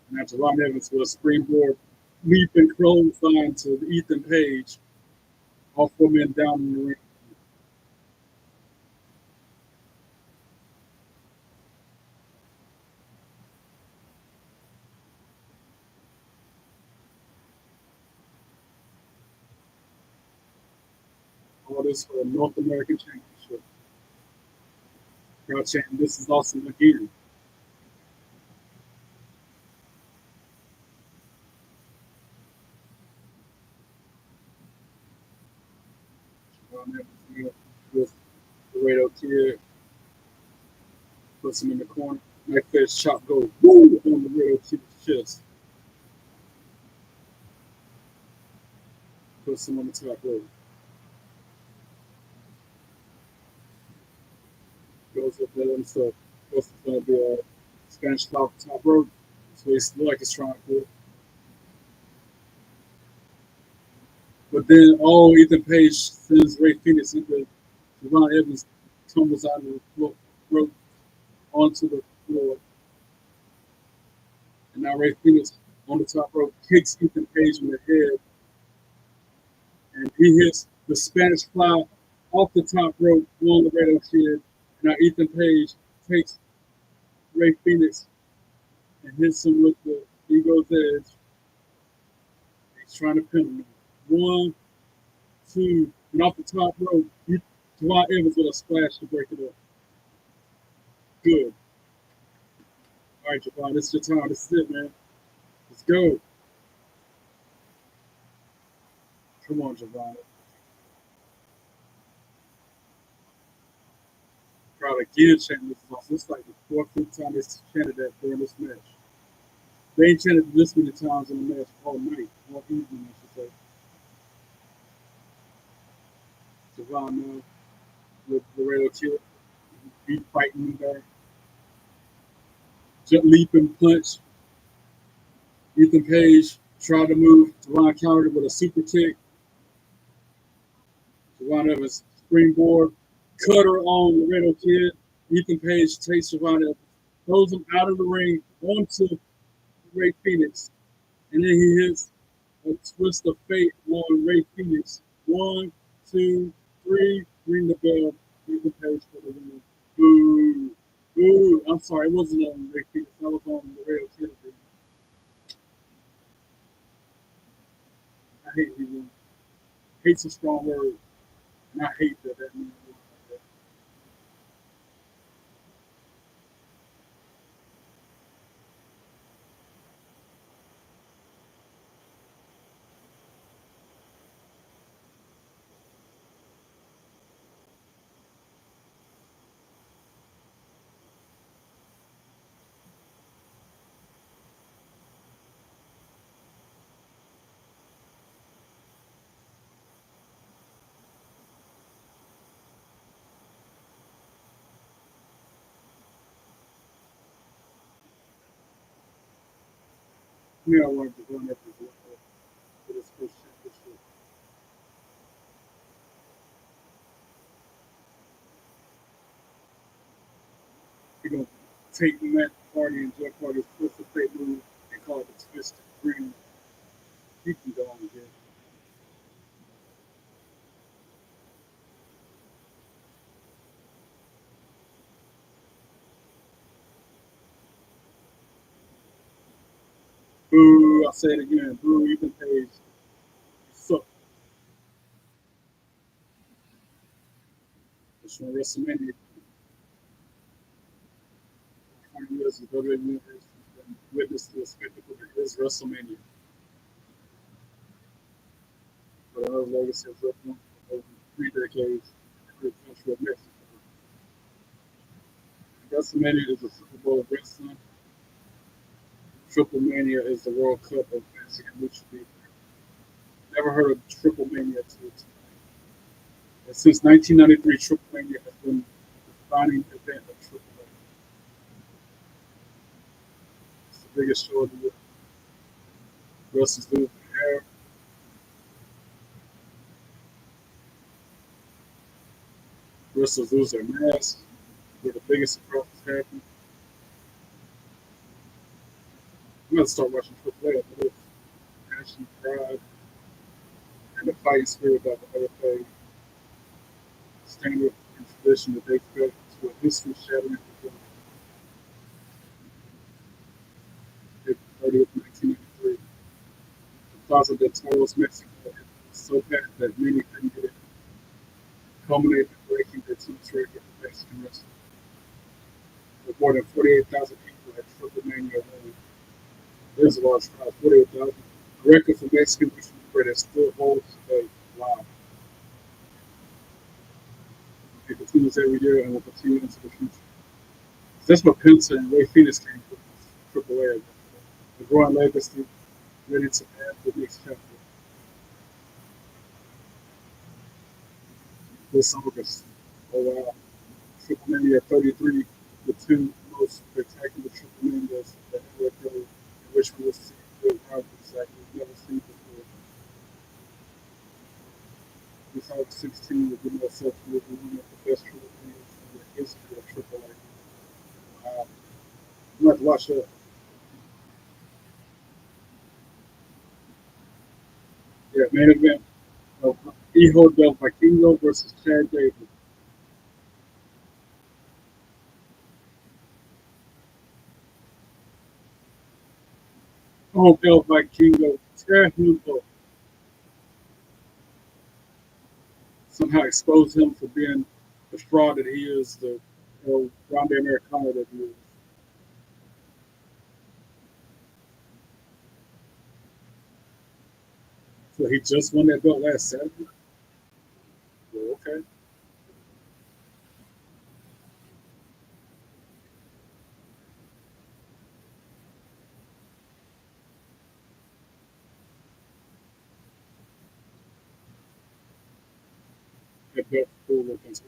And after Ron Evans with a springboard leap and clothesline to Ethan Page, all 4 men down in the ring. All this for a North American Championship. Crowd chanting, "This is awesome" again. Ron Evans with the Laredo Kid puts him in the corner. Knife edge chop goes woo on the Laredo Kid's chest. Puts him on the top rope. Goes up there himself. Goes going to be a Spanish top rope. So he's like he's trying to do it. But then, oh, Ethan Page sends Ray Phoenix into Javon Evans tumbles out of the rope onto the floor. And now Ray Phoenix on the top rope kicks Ethan Page in the head. And he hits the Spanish fly off the top rope on the Laredo Kid. Now Ethan Page takes Ray Phoenix and hits him with the Ego's Edge. He's trying to pin him. 1, 2, and off the top rope, Javon Evans with a splash to break it up. Good. All right, Javon, this is your time. This is it, man. Let's go. Come on, Javon. Crowd again chanting this song. This is like the 4th, 5th time they chanted that during this match. They ain't chanted this many times in the match all night, all evening, I should say. Javon now with Laredo Kid. He's fighting him back. Jump, leap, and punch. Ethan Page tried to move. Javon countered it with a super kick. Javon Evans springboard. Cutter on Laredo Kid. Ethan Page takes Javon Evans, throws him out of the ring onto Ray Phoenix. And then he hits a twist of fate on Ray Phoenix. 1, 2, 3. Ring the bell. Ethan Page for the win. Boo. Boo. I'm sorry, it wasn't on Ray Phoenix. I was on Laredo Kid. I hate these ones. Hate's a strong word. And I hate that means like that. me, I wanted to run up as well for this first championship. We're gonna take Matt Hardy and Jeff Hardy's twisted fate move and call it the twisted green. He can go on again. Boo! I say it again. Boo! Ethan Page. You suck. It's from WrestleMania. 20 years of WWE Universe has been witness to a spectacle that is WrestleMania. But another legacy of wrestling for over 3 decades in the country of Mexico. WrestleMania is a Super Bowl of wrestling. Triple Mania is the World Cup of Fantasy and Lucha Libre. Never heard of Triple Mania until tonight. And since 1993, Triple Mania has been the defining event of Triple A. It's the biggest show of the year. Wrestlers lose their hair. Wrestlers lose their masks. Where the biggest surprises happen. I'm going to start watching Triple A after this. Passion, pride, and the fighting spirit that the OFA standard and tradition that they built to a history-shattering performance. April 30th, 1983. The Plaza de Toros, Mexico, was so packed that many couldn't get in, culminating in breaking the tennis record for Mexican wrestling. With more than 48,000 people at Triple Mania alone. There's a large crowd, 48,000. A record for Mexican wrestling that still holds today. Wow. It continues every year and will continue into the future. That's what Penta and Ray Phoenix came from, Triple A. The growing legacy, ready to add the next chapter. This August. Oh wow. Triple Mania 33, the two most spectacular Triple Manias that ever occurred, in which we will see good rivalries like we've never seen before. This August 16 will be no such will be one of the best Triple Manias in the history of Triple A. Wow. You have to watch that. Yeah, main event of Hijo del Vikingo versus Chad Davis. Oh, El Vikingo, tear him up. Somehow expose him for being the fraud that he is, the Grande Americano that he is. So he just won that belt last Saturday? Well, okay. That belt cool looking too.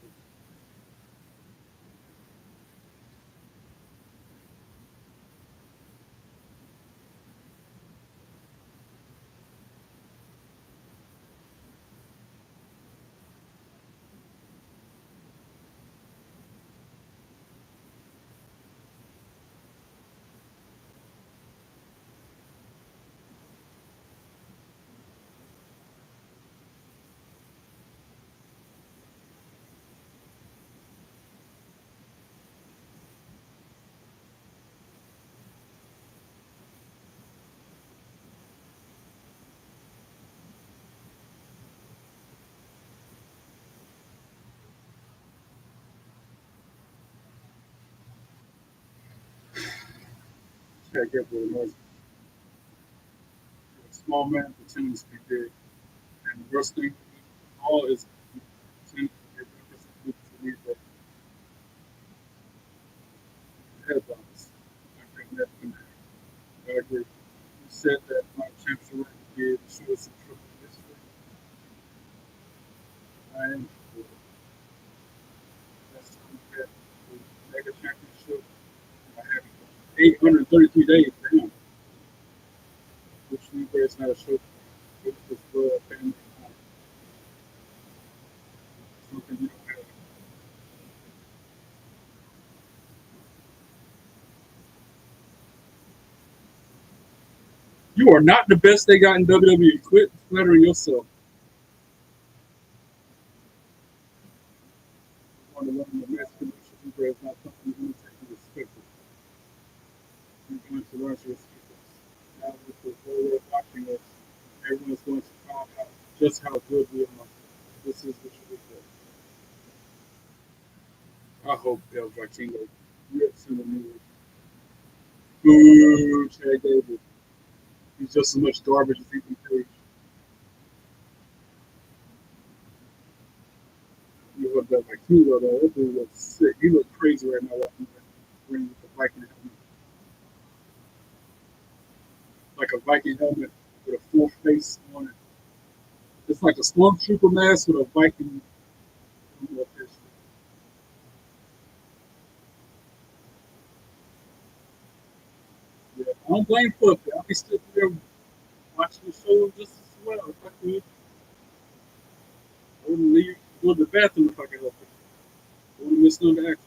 Can't get what it was. A small man pretends to be big. And the worst thing, all is pretending to be the headlines. I think that's been I agree. You said that my championship record did show us some triple history. I am for it. That's something that the mega championship I have 833 days. Damn. You are not the best they got in WWE. Quit flattering yourself. One of the masculine issues is not something you take and respect it. You're going to learn to respect us. Now, with the whole world watching us, everyone's going to find out just how good we are. This is the truth. I hope El Vikingo rips in the news. Boo, Chad Gable. He's just as much garbage as Ethan Page. You look at Vikingo, though. That dude looks sick. He looks crazy right now walking that ring with the Viking helmet. Like a Viking helmet with a full face on it. It's like a stormtrooper mask with a Viking helmet. Yeah, I don't blame Flip. I'll be still there watching the show just as well. If I could, I wouldn't leave, go to the bathroom if I could help it. I wouldn't miss none of the action.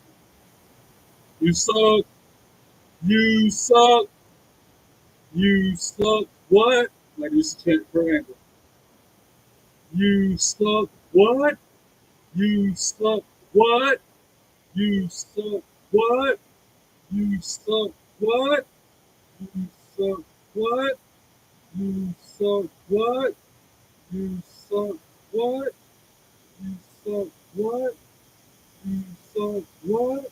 You suck. You suck. You suck. What? Like you chant per angle. You suck. What? You suck. What? You suck. What? You suck. What? You suck. What? You suck. What? You suck. What? You suck. What? You suck. What?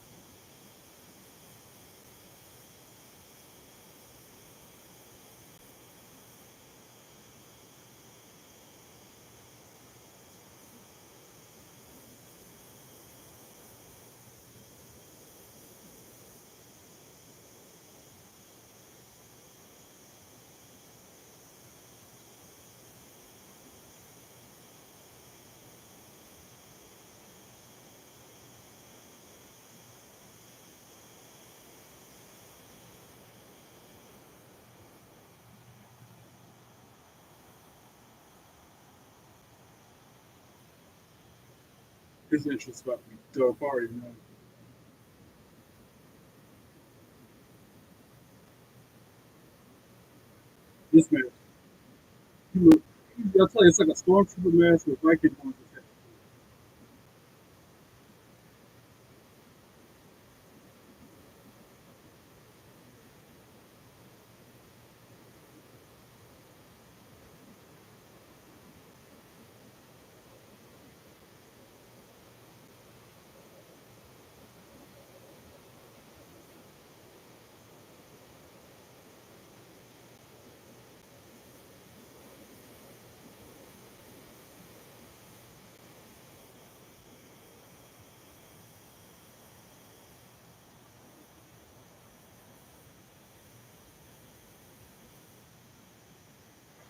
His interest about me. Dope party, man. This man, he look. I'll tell you, it's like a stormtrooper mask with Viking horns.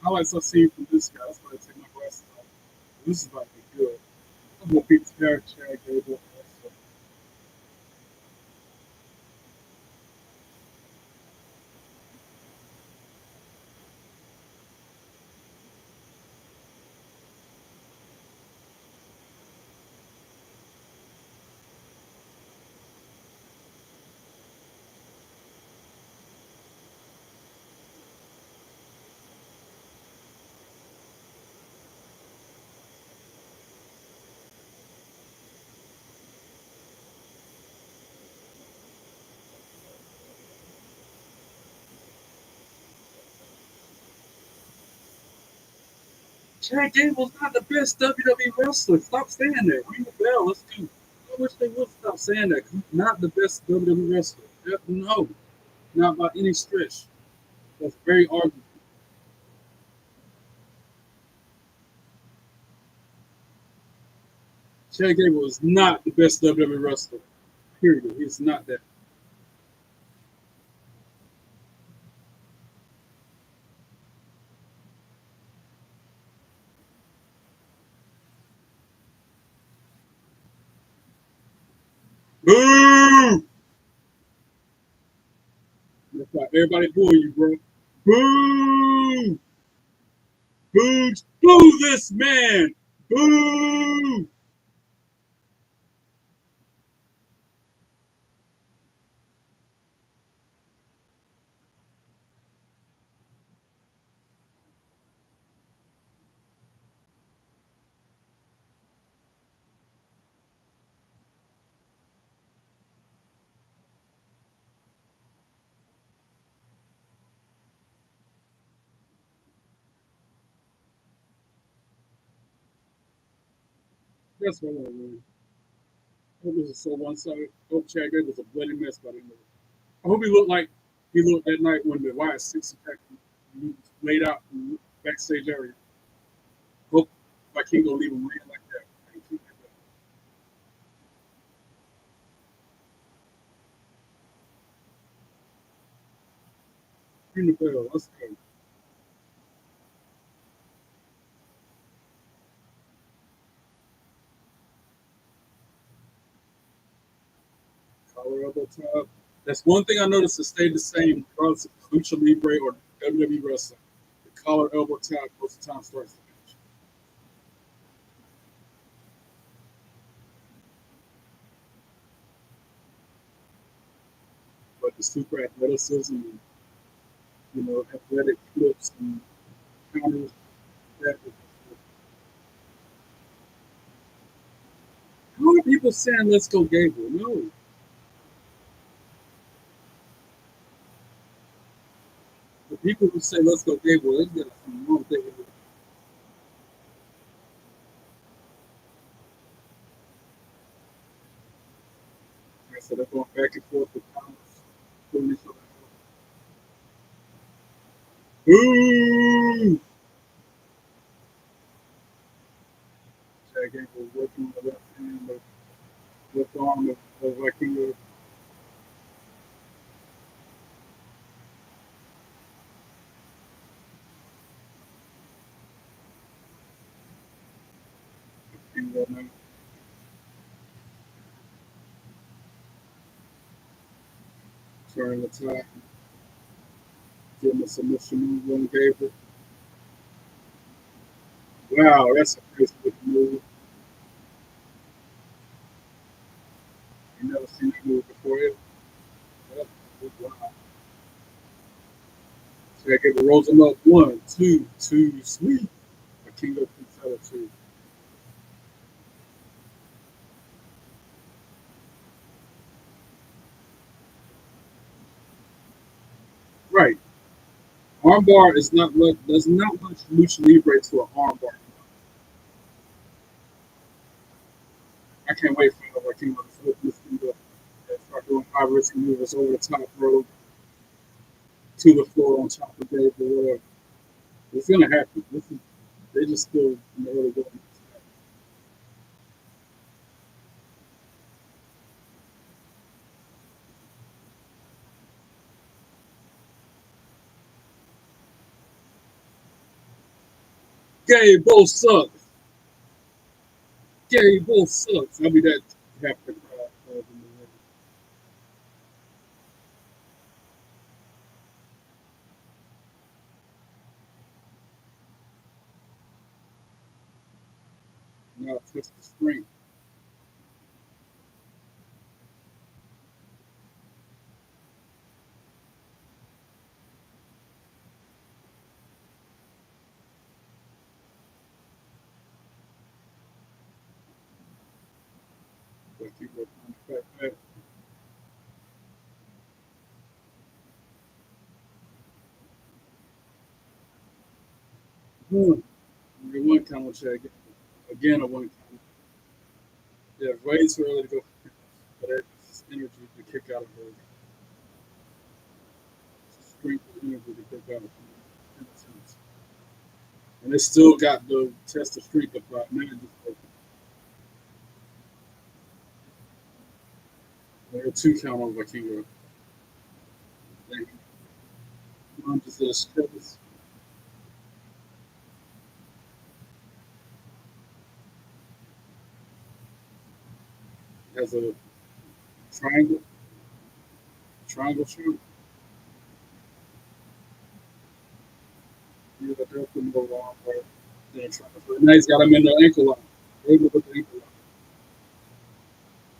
Highlights I've seen from this guy. That's why I take my glasses off. This is about to be good. I'm gonna beat Chad Gable. Also. Chad Gable's not the best WWE wrestler. Stop saying that. Ring the bell. Let's do. I wish they would stop saying that. He's not the best WWE wrestler. No, not by any stretch. That's very arguable. Chad Gable is not the best WWE wrestler. Period. He's not that. Boo! That's why everybody booing you, bro. Boo! Boo! Boo this man! Boo! That's what I mean. I hope this is so one-sided. I hope Chad Gable was a bloody mess by the end of it. I hope he looked like he looked that night when the Wyatt six attack laid out in the backstage area. Hope Vikingo leave him laying like that. Like that. Ring the bell. Let's go. Collar elbow top. That's one thing I noticed that stayed the same regardless of Lucha Libre or WWE wrestling. The collar elbow tap most of the time starts the match. But the super athleticism and athletic flips and counters that. How are people saying let's go Gable? No. The people who say let's go Gable, they got some wrong thing. Like I said, they're going back and forth with comments, pulling each other out. Ooh! Chad Gable working on the left hand, the left arm of Vikingo. Turning the top, getting a submission move on Gable. Wow, that's a crazy looking move. You never seen that move before. Wow. Chad Gable rolls him up. One, two, two, sweet. Vikingo picks out a two. Right. Armbar is not what there's not much lucha libre to an armbar. I can't wait for like to flip this thing up and start doing high risk maneuvers over the top rope to the floor on top of Dave or whatever. It's gonna happen. They just still in the early going. Gable sucks. Gable sucks. I mean that half the crowd. Now twist the string. Like you go back. One count check. Again, a one count. Yeah, way too early to go for but that's energy to kick out of her. Strength and energy to kick out of her. And they still got the test of streak of managers. They're a two count on Vikingo. They lunges at a stress. Has a triangle. Triangle shoot. Yeah, they're putting go long right. Then now he's got him in the ankle lock. Able with the ankle lock.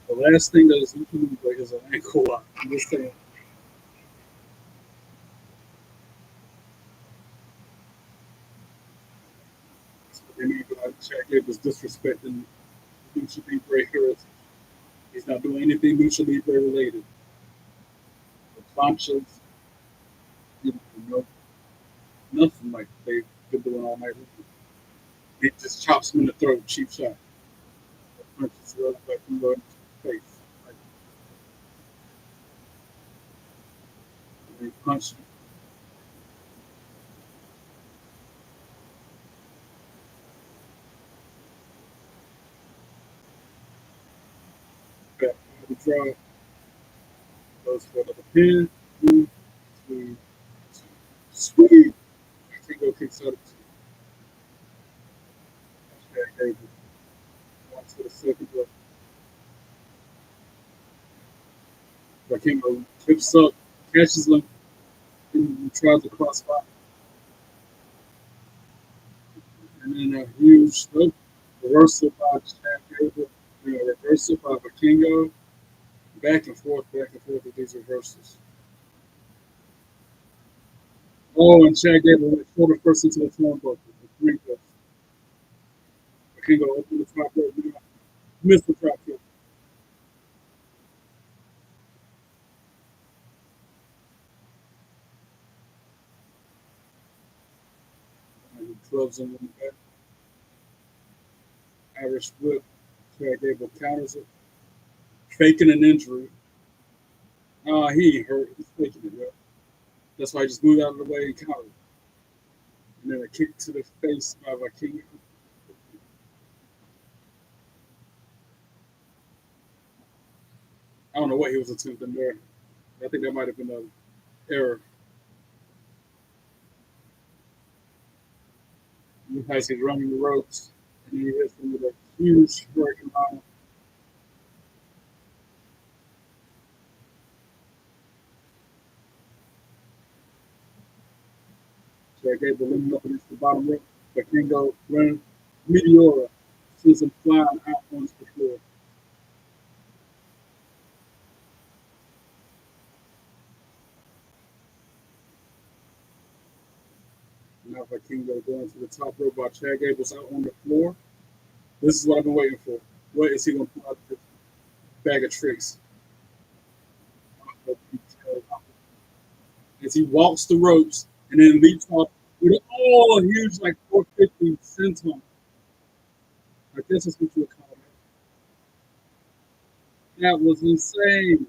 The last thing that is looking like is an ankle lock. I'm just saying. That's what they mean by Chad Gable was disrespecting Lucha Libre heritage. He's not doing anything Lucha Libre related. The planchas, you know, nothing like they've been doing all night. He just chops him in the throat, cheap shot. punches like from the face. Like, he punched him. Back to the draw. Goes for another pin. 2, 3, 2. Sweet! Kingo kicks out of 2. Gable. Walks to the second blow. Kingo trips up, catches him, and tries to cross by. And then a huge reversal by Chad Gable. Reversal by Kingo. Back and forth with these reversals. Oh, and Chad Gable went shoulder first into the turnbuckle. Kingo opened the top rope. Missed the top rope. He clubs him in the back. Irish split. Chad Gable counters it. Faking an injury. He ain't hurt. He's faking it, right? That's why he just moved out of the way and countered. And then a kick to the face by Vikingo. I don't know what he was attempting there. I think that might have been an error. As he's running the ropes, and he hits him with a huge breaking line. So I gave the limb up against the bottom rope. Vikingo running Meteora, sends him flying out once before. Now Vikingo going to the top rope while Chad Gable's out on the floor. This is what I've been waiting for. What is he going to pull out this bag of tricks? As he walks the ropes and then leaps off with a huge, like 450 senton. I guess that's what you would call it. That was insane.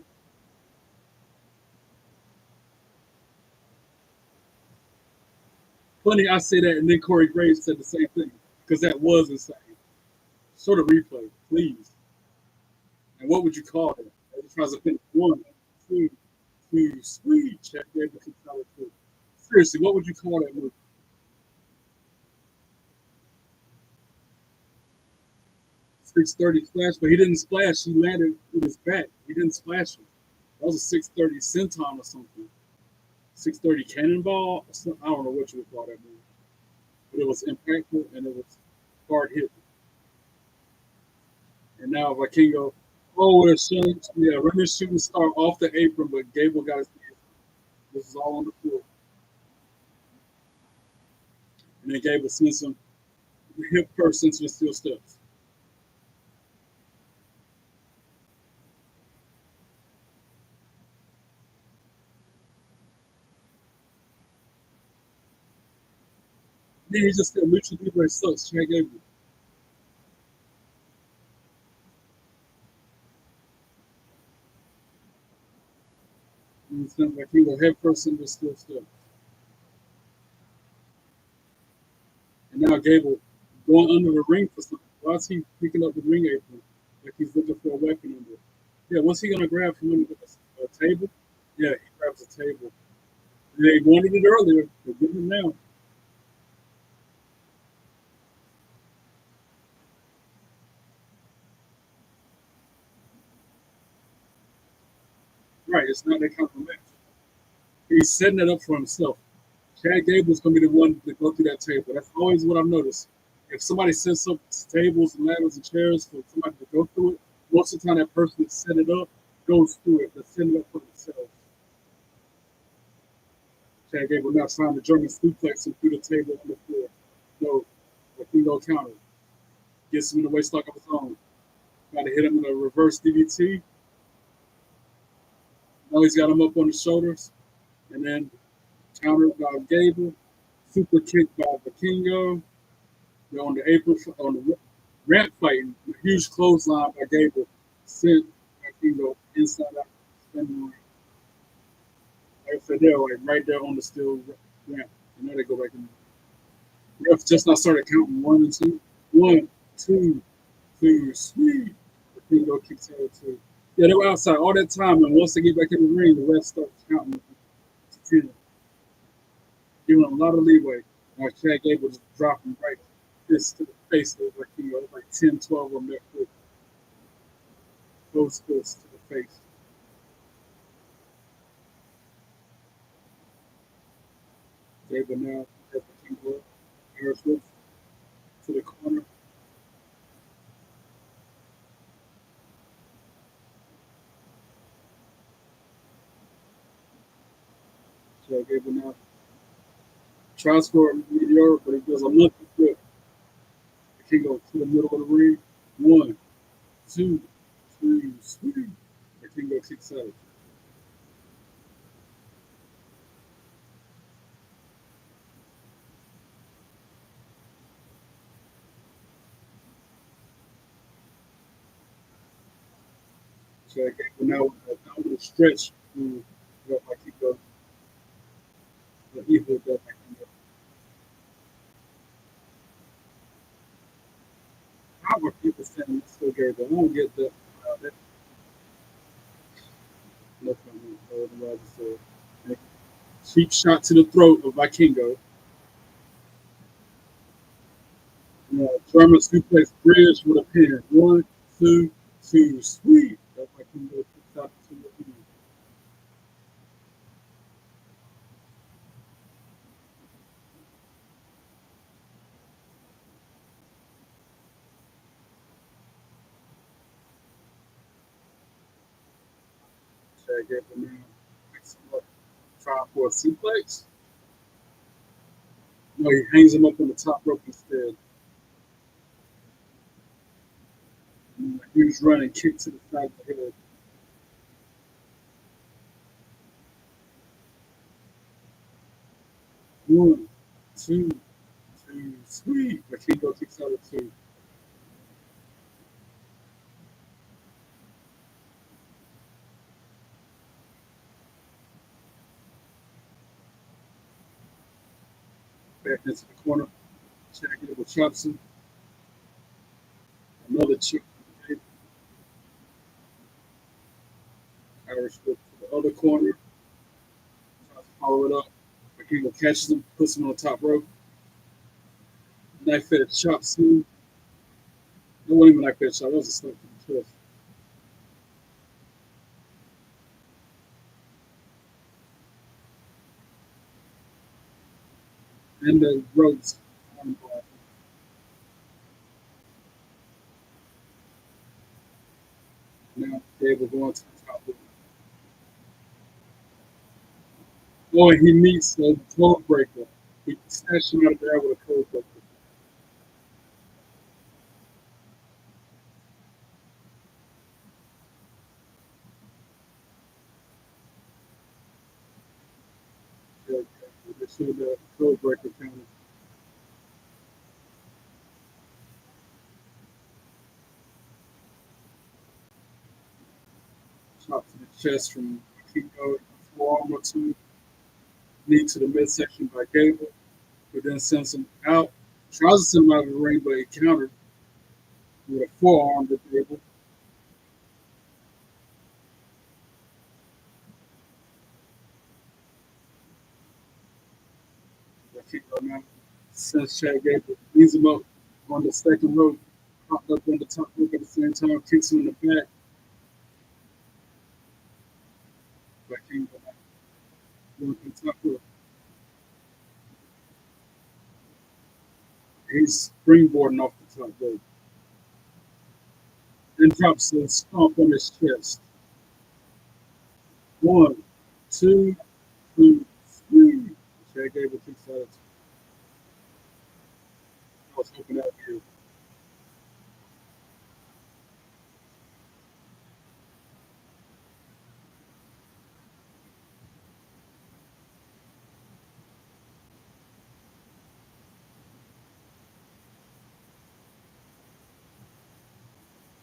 Funny, I say that, and then Corey Graves said the same thing because that was insane. Show the replay, please. And what would you call it? He tries to finish 1, 2, 3, sweet. Check there, but seriously, what would you call that move? .630 splash, but he didn't splash. He landed with his back. He didn't splash him. That was a .630 senton or something. .630 cannonball. I don't know what you would call that move. But it was impactful and it was hard hit. And now Vikingo, what a shame. Yeah, running shooting star off the apron, but Gable got his hands. This is all on the floor. And then Gable sends him hip first into the steel steps. Then he just said Lucha Libre sucks. Chad Gable. And it's like he will head first into the steel steps. And now Gable going under the ring for something. Why is he picking up the ring apron like he's looking for a weapon under it? Yeah, what's he gonna grab from under a table? Yeah, he grabs a table. They wanted it earlier. They're getting it now. Right, it's not that kind of match. He's setting it up for himself. Chad Gable's going to be the one to go through that table. That's always what I've noticed. If somebody sets up tables and ladders and chairs for somebody to go through it, most of the time that person that set it up goes through it. They're setting it up for themselves. Chad Gable now trying to German suplex him through the table on the floor. No, but he go counter. Gets him in the waist lock of his own. Got to hit him in a reverse DDT. Now he's got him up on the shoulders. And then countered by Gable. Super kick by Vikingo. They're on the apron. ramp fighting, a huge clothesline by Gable sent Latino inside out, spinning around. Like I said, they're like right there on the steel ramp. And now they go back in. Ref just now started counting 1 and 2. 1, 2, 2, sweet. Latino kicks out at 2. Yeah, they were outside all that time, and once they get back in the ring, the ref starts counting to 10, giving them a lot of leeway. Now Chad Gable just dropping right fist to the face of Latino, like 10, 12 of them that quick. Those fists to the face. Gable now has Latino up. Harris Whip to the corner. Chad Gable now tries for a meteor, but he does a monkey flip. The king goes to the middle of the ring. 1, 2, 3, sweet. The king goes kicks out. Chad Gable now with a downward stretch through like he goes. The evil does like he goes. How are people saying this so Gable? I don't get that. That that's what I said. Cheap shot to the throat of Vikingo. German suplex bridge with a pin. 1, 2, 2, sweet. That's Vikingo kicks out to the end. Chad Gable now picks him up, trying for a suplex. No, he hangs him up on the top rope instead. And a huge running kick to the side of the head. 1, 2, 2, sweet. Vikingo kicks out at 2. Back into the corner. Chad Gable chops him. Another chip. Irish whip to the other corner. Tries to follow it up. Vikingo catches him, puts him on the top rope. Knife edge chop soon. It wasn't even knife edge chop. That was a slap to the chest. And the ropes. Now Gable going to the top rope. Oh, and he meets the code breaker. He snatched him out of there with a code breaker. Yeah, they showed the code breaker counter. Chop to the chest from Kiko, forearm or two, knee to the midsection by Gable, who then sends him out. Tries to send him out of the ring, but he countered with a forearm to Gable. Kiko now sends Chad Gable, leaves him up on the second rope, popped up on the top rope at the same time, kicks him in the back. But Kiko going to the top rope. He's springboarding off the top rope. And drops a stomp on his chest. 1, 2, 3, 3. Chad Gable kicks out. I was hoping that here.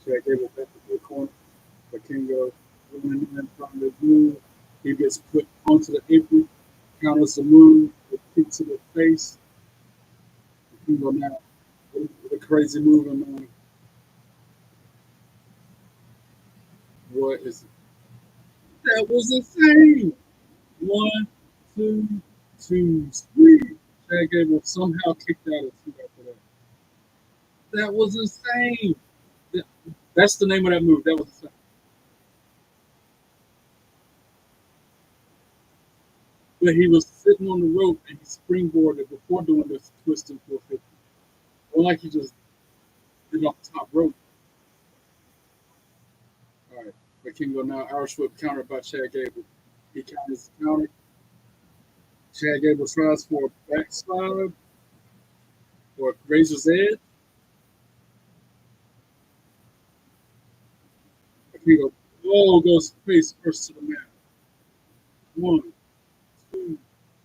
Chad Gable back to the corner. Vikingo running in from the move. He gets put onto the apron, counters the move, the kick to the face. Vikingo now with a crazy move and what is it? That was insane. One, two, two, three. Chad Gable somehow kicked out of two after that. That was insane. That's the name of that move. That was insane. But he was sitting on the rope and he springboarded before doing this twisting 450. Or like he just did off the top rope. All right. But Kingo now Irish whip countered by Chad Gable. He counters the counter. Chad Gable tries for a backslide or a razor's edge. Kingo goes face first to the mat. One, two,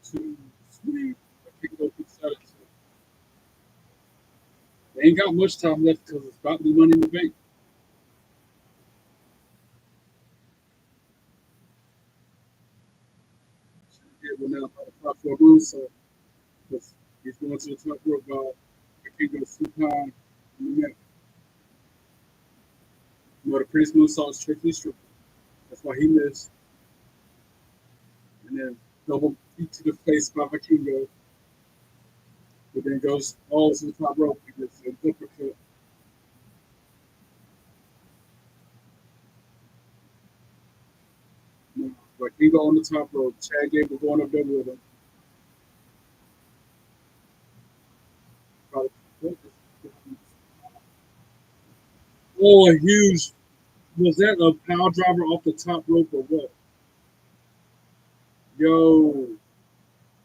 two, three. Kingo kicks out of two. They ain't got much time left because it's about to be Money in the Bank. Gable now by the 5-4 move, so he's going to the top rope by Kingo supine in the mat. You know, the Prince moonsault is strictly stripped. That's why he missed. And then double feet to the face by Vikingo. But then goes all to the top rope and gets an uppercut. Now, Vikingo on the top rope. Chad Gable going up there with him. Oh, a huge. Was that a power driver off the top rope or what? Yo.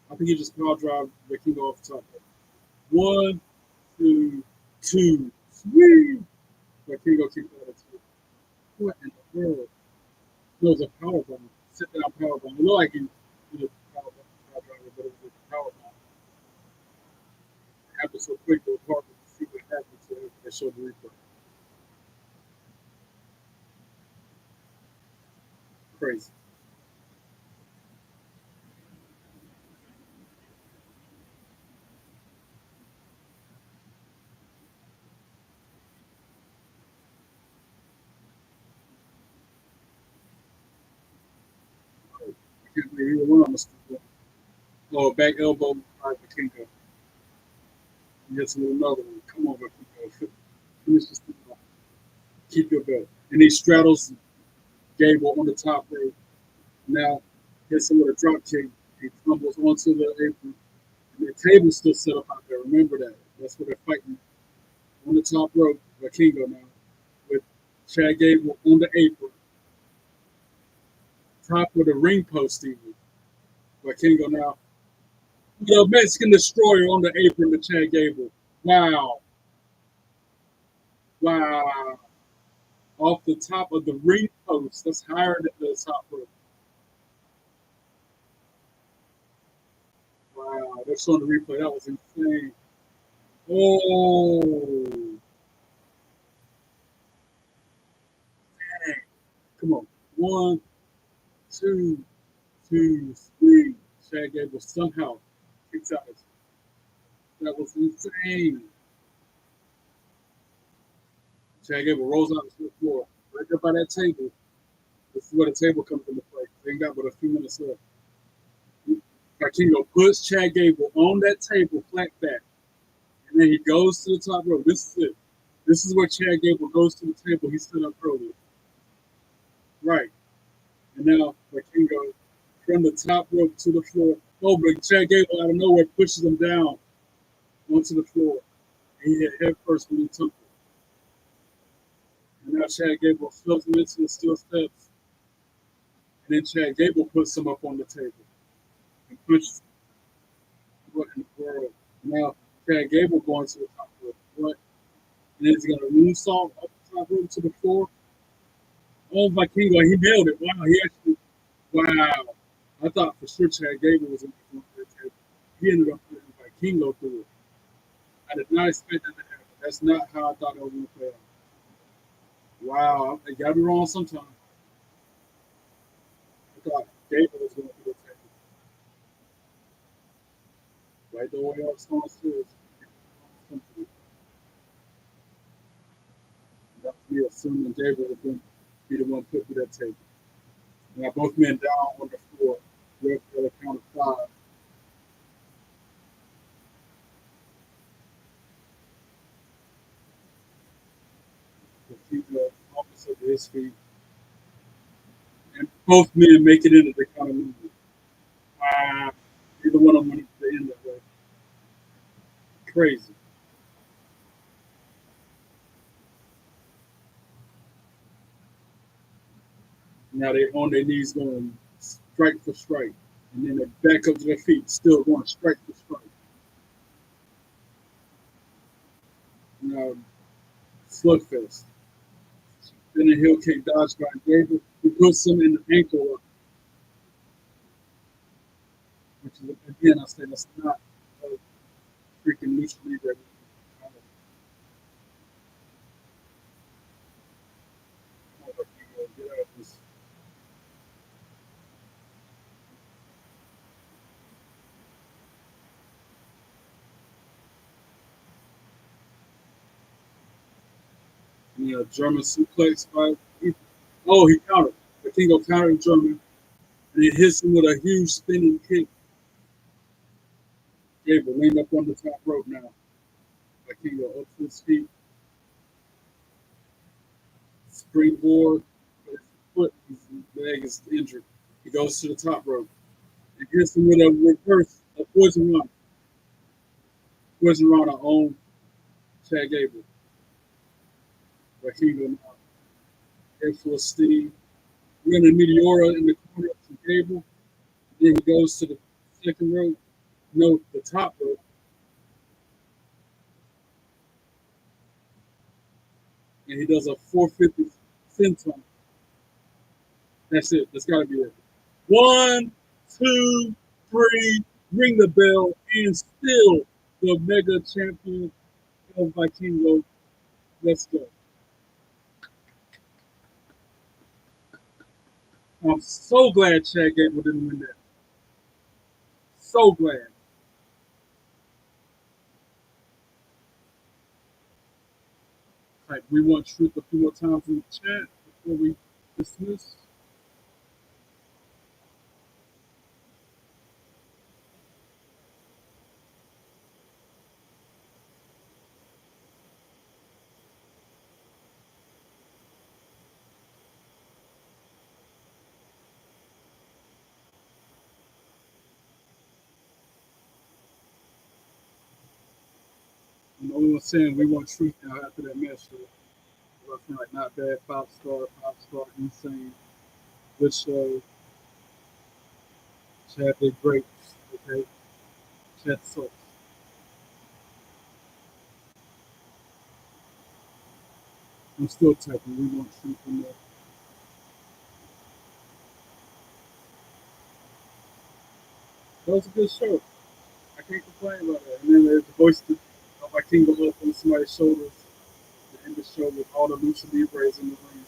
I think he just power drive Vikingo off the top rope. One, two, two, three. Vikingo kicked out of two. What in the world? It was a power bomb. Sit down power bomb. It looked like he did a power driver, but it was a power bomb. It happened so quick, it was hard to see what happened to it. They showed the replay. Crazy. I can't believe either one of them was oh, back elbow by Vikingo. He hits him with another one. Come on, Vikingo. Finish this thing off. Keep your belt. And he straddles Gable on the top rope. Now hits him with a drop kick. He tumbles onto the apron. And the table's still set up out there. Remember that. That's where they're fighting on the top rope. Vikingo now with Chad Gable on the apron. Top of the ring post even. Vikingo now. The Mexican Destroyer on the apron to Chad Gable. Wow. Wow. Off the top of the ring post. That's higher than the top rope. Wow. They're showing the replay. That was insane. Oh. Dang. Come on. One, two, two, three. Chad Gable somehow kicks out. That was insane. Chad Gable rolls out to the floor. Right there by that table. This is where the table comes into play. They ain't got but a few minutes left. Vikingo puts Chad Gable on that table flat back. And then he goes to the top rope. This is it. This is where Chad Gable goes to the table he stood up earlier. Right. And now Vikingo from the top rope to the floor. Oh, but Chad Gable out of nowhere pushes him down onto the floor. And he hit head first when he took it. And now Chad Gable shoves him into the steel steps. And then Chad Gable puts him up on the table and pushes him. What in the world? Now Chad Gable going to the top rope. What? And then he's going to moonsault up the top rope to the floor. Oh, Vikingo, he nailed it. Wow, he actually, wow. I thought for sure Chad Gable was going to the table. He ended up putting Vikingo through it. I did not expect that to happen. That's not how I thought it was going to play out. Wow, I gotta be wrong sometime. I thought Gable was going to the table. Right the way up Stone Stairs. That's me assuming Gable was going to be the one put through that table. Now both men down on the floor. Ref at a count of 5. The feet are almost at his feet. And both men make it into the kind of movement. Wow. Either one of them went to the end that way. Crazy. Now they're on their knees going strike for strike. And then they back up to their feet, still going strike for strike. Now, slugfest. Then a heel kick dodged by Gable, who puts him in the ankle lock, which is, again, I say that's not a freaking lucha libre. Get out of this. German suplex by. Oh, he countered. The Kingo countered German, and he hits him with a huge spinning kick. Gable leaned up on the top rope now. Kingo up to his feet. Springboard. His foot, his leg is injured. He goes to the top rope. And hits him with a reverse, a poison run. Poison run on Chad Gable. Kingo now. Head full of steam. Running Meteora in the corner to Gable. Then he goes to the second rope. No, the top rope. And he does a 450 senton. That's it. That's got to be it. 1, 2, 3. Ring the bell, and still the mega champion of Vikingo. Let's go. I'm so glad Chad Gable didn't win that. So glad. Like, we want truth a few more times in the chat before we dismiss. And no one's saying we want truth now after that match. So I feel like not bad, 5-star, insane. Good show. Chad did great. Okay. Chad sucks. I'm still typing. We want truth in there. That was a good show. I can't complain about that. And then there's the voice of my king go up on somebody's shoulders to end the show with all the Lucha Libres in the ring.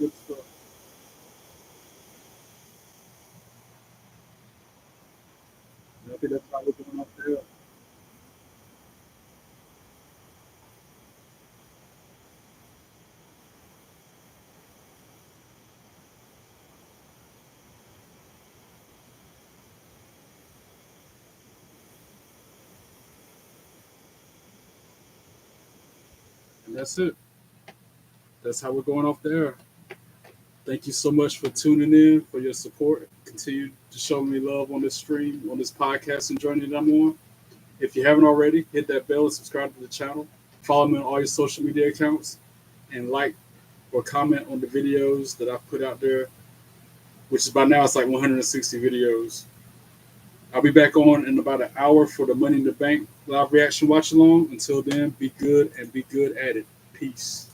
Good stuff. And I think that's how we're going off there. And that's it. That's how we're going off there. Thank you so much for tuning in, for your support. Continue to show me love on this stream, on this podcasting journey that I'm on. If you haven't already, hit that bell and subscribe to the channel. Follow me on all your social media accounts and like or comment on the videos that I've put out there, which is by now it's like 160 videos. I'll be back on in about an hour for the Money in the Bank live reaction watch along. Until then, be good and be good at it. Peace.